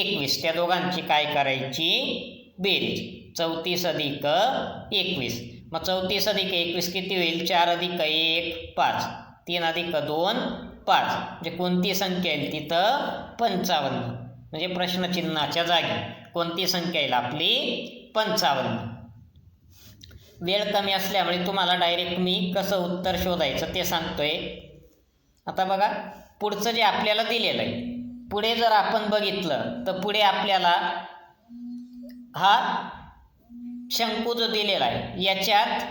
21. त्या दोघांची काय करायची? बेरीज. 34 अधिक 21. मग 34 अधिक 21 किती होईल? 4 अधिक 1 5. 3 अधिक 2 5. म्हणजे कोणती संख्या येईल तिथं? 55. म्हणजे प्रश्नचिन्हाच्या जागी कोणती संख्या येईल आपली? 55. वेळ कमी असल्यामुळे तुम्हाला डायरेक्ट मी कसं उत्तर शोधायचं ते सांगतोय. आता बघा पुढचं जे आपल्याला दिलेलं आहे, पुढे जर आपण बघितलं तर पुढे आपल्याला हा शंकू जो दिलेला आहे याच्यात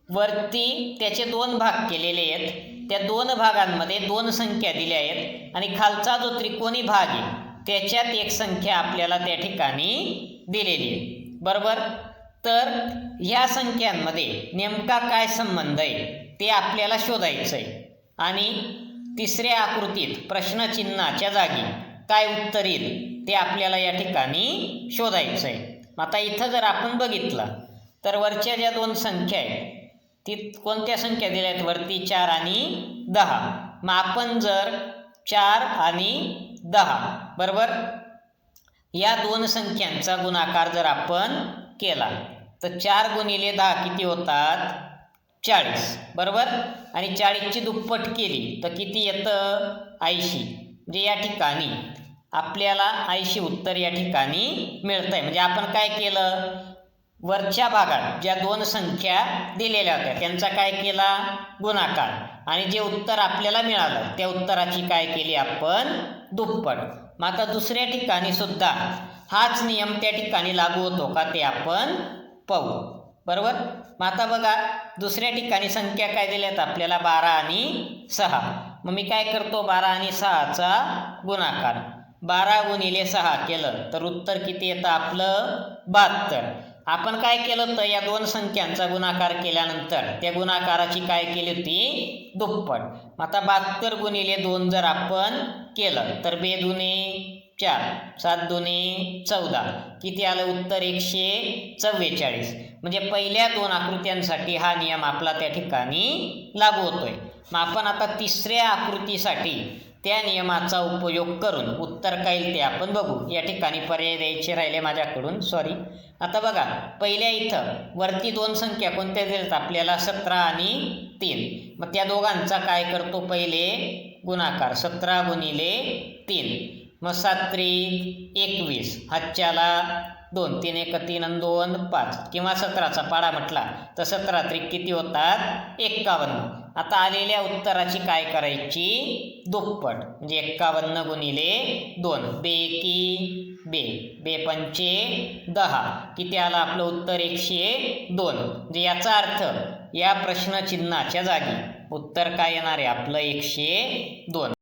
वरती त्याचे 2 भाग केलेले आहेत. त्या 2 भागांमध्ये 2 संख्या दिल्या आहेत आणि खालचा जो त्रिकोणी भाग आहे त्याच्यात एक संख्या आपल्याला त्या ठिकाणी दिलेली आहे. बरोबर. तर ह्या संख्यांमध्ये नेमका काय संबंध आहे ते आपल्याला शोधायचं आहे. आणि तिसऱ्या आकृतीत प्रश्नचिन्हाच्या जागी काय उत्तर येईल ते आपल्याला या ठिकाणी शोधायचं आहे. आता इथं जर आपण बघितलं तर वरच्या ज्या 2 संख्या आहेत ती कोणत्या संख्या दिल्या आहेत? वरती 4 आणि 10. मग आपण जर 4 आणि 10 बरोबर या 2 संख्यांचा गुणाकार जर आपण केला तर 4 गुणिले 10 किती होतात? 40. बरोबर. आणि 40ची दुप्पट केली तर किती येतं? 80. म्हणजे या ठिकाणी आपल्याला 80 उत्तर या ठिकाणी मिळतं आहे. म्हणजे आपण काय केलं? वरच्या भागात ज्या 2 संख्या दिलेल्या होत्या त्यांचा काय केला? गुणाकार. आणि जे उत्तर आपल्याला मिळालं त्या उत्तराची काय केली आपण? दुप्पट. मग आता दुसऱ्या ठिकाणी सुद्धा हाच नियम त्या ठिकाणी लागू होतो का ते आपण पाहू. बरोबर. मग आता बघा दुसऱ्या ठिकाणी संख्या काय दिल्यात आपल्याला? 12 आणि 6. मग मी काय करतो? 12 आणि 6चा गुणाकार. 12 गुणिले 6 केलं तर उत्तर किती येतं आपलं? 72. आपण काय केलं होतं? या 2 संख्यांचा गुणाकार केल्यानंतर त्या गुणाकाराची काय केली होती? दुप्पट. आता 72 गुणिले 2 जर आपण केलं तर 2 दुणे 4, 7 दुणे 14. किती आलं उत्तर? 144. म्हणजे पहिल्या 2 आकृत्यांसाठी हा नियम आपला त्या ठिकाणी लागू होतोय. मग आपण आता तिसऱ्या आकृतीसाठी त्या नियमाचा उपयोग करून उत्तर काय येईल ते आपण बघू. या ठिकाणी पर्याय द्यायचे राहिले माझ्याकडून, सॉरी. आता बघा पहिल्या इथं वरती 2 संख्या कोणत्या दिल्यात आपल्याला? 17 आणि 3. मग त्या दोघांचा काय करतो? पहिले गुणाकार. 17 गुणिले 3 मग 7 त्रिक 21, हातच्याला 2, 3 एक 3 आणि 2 5, किंवा 17चा पाडा म्हटला तर 17 त्रिक किती होतात 51. आता आलेल्या उत्तराची काय करायची दुप्पट, म्हणजे 51 गुणिले 2, बेकी बे, बे पंचे 10, किती आलं आपलं उत्तर 102. म्हणजे याचा अर्थ या प्रश्नचिन्हाच्या जागी उत्तर काय येणार आहे आपलं 102.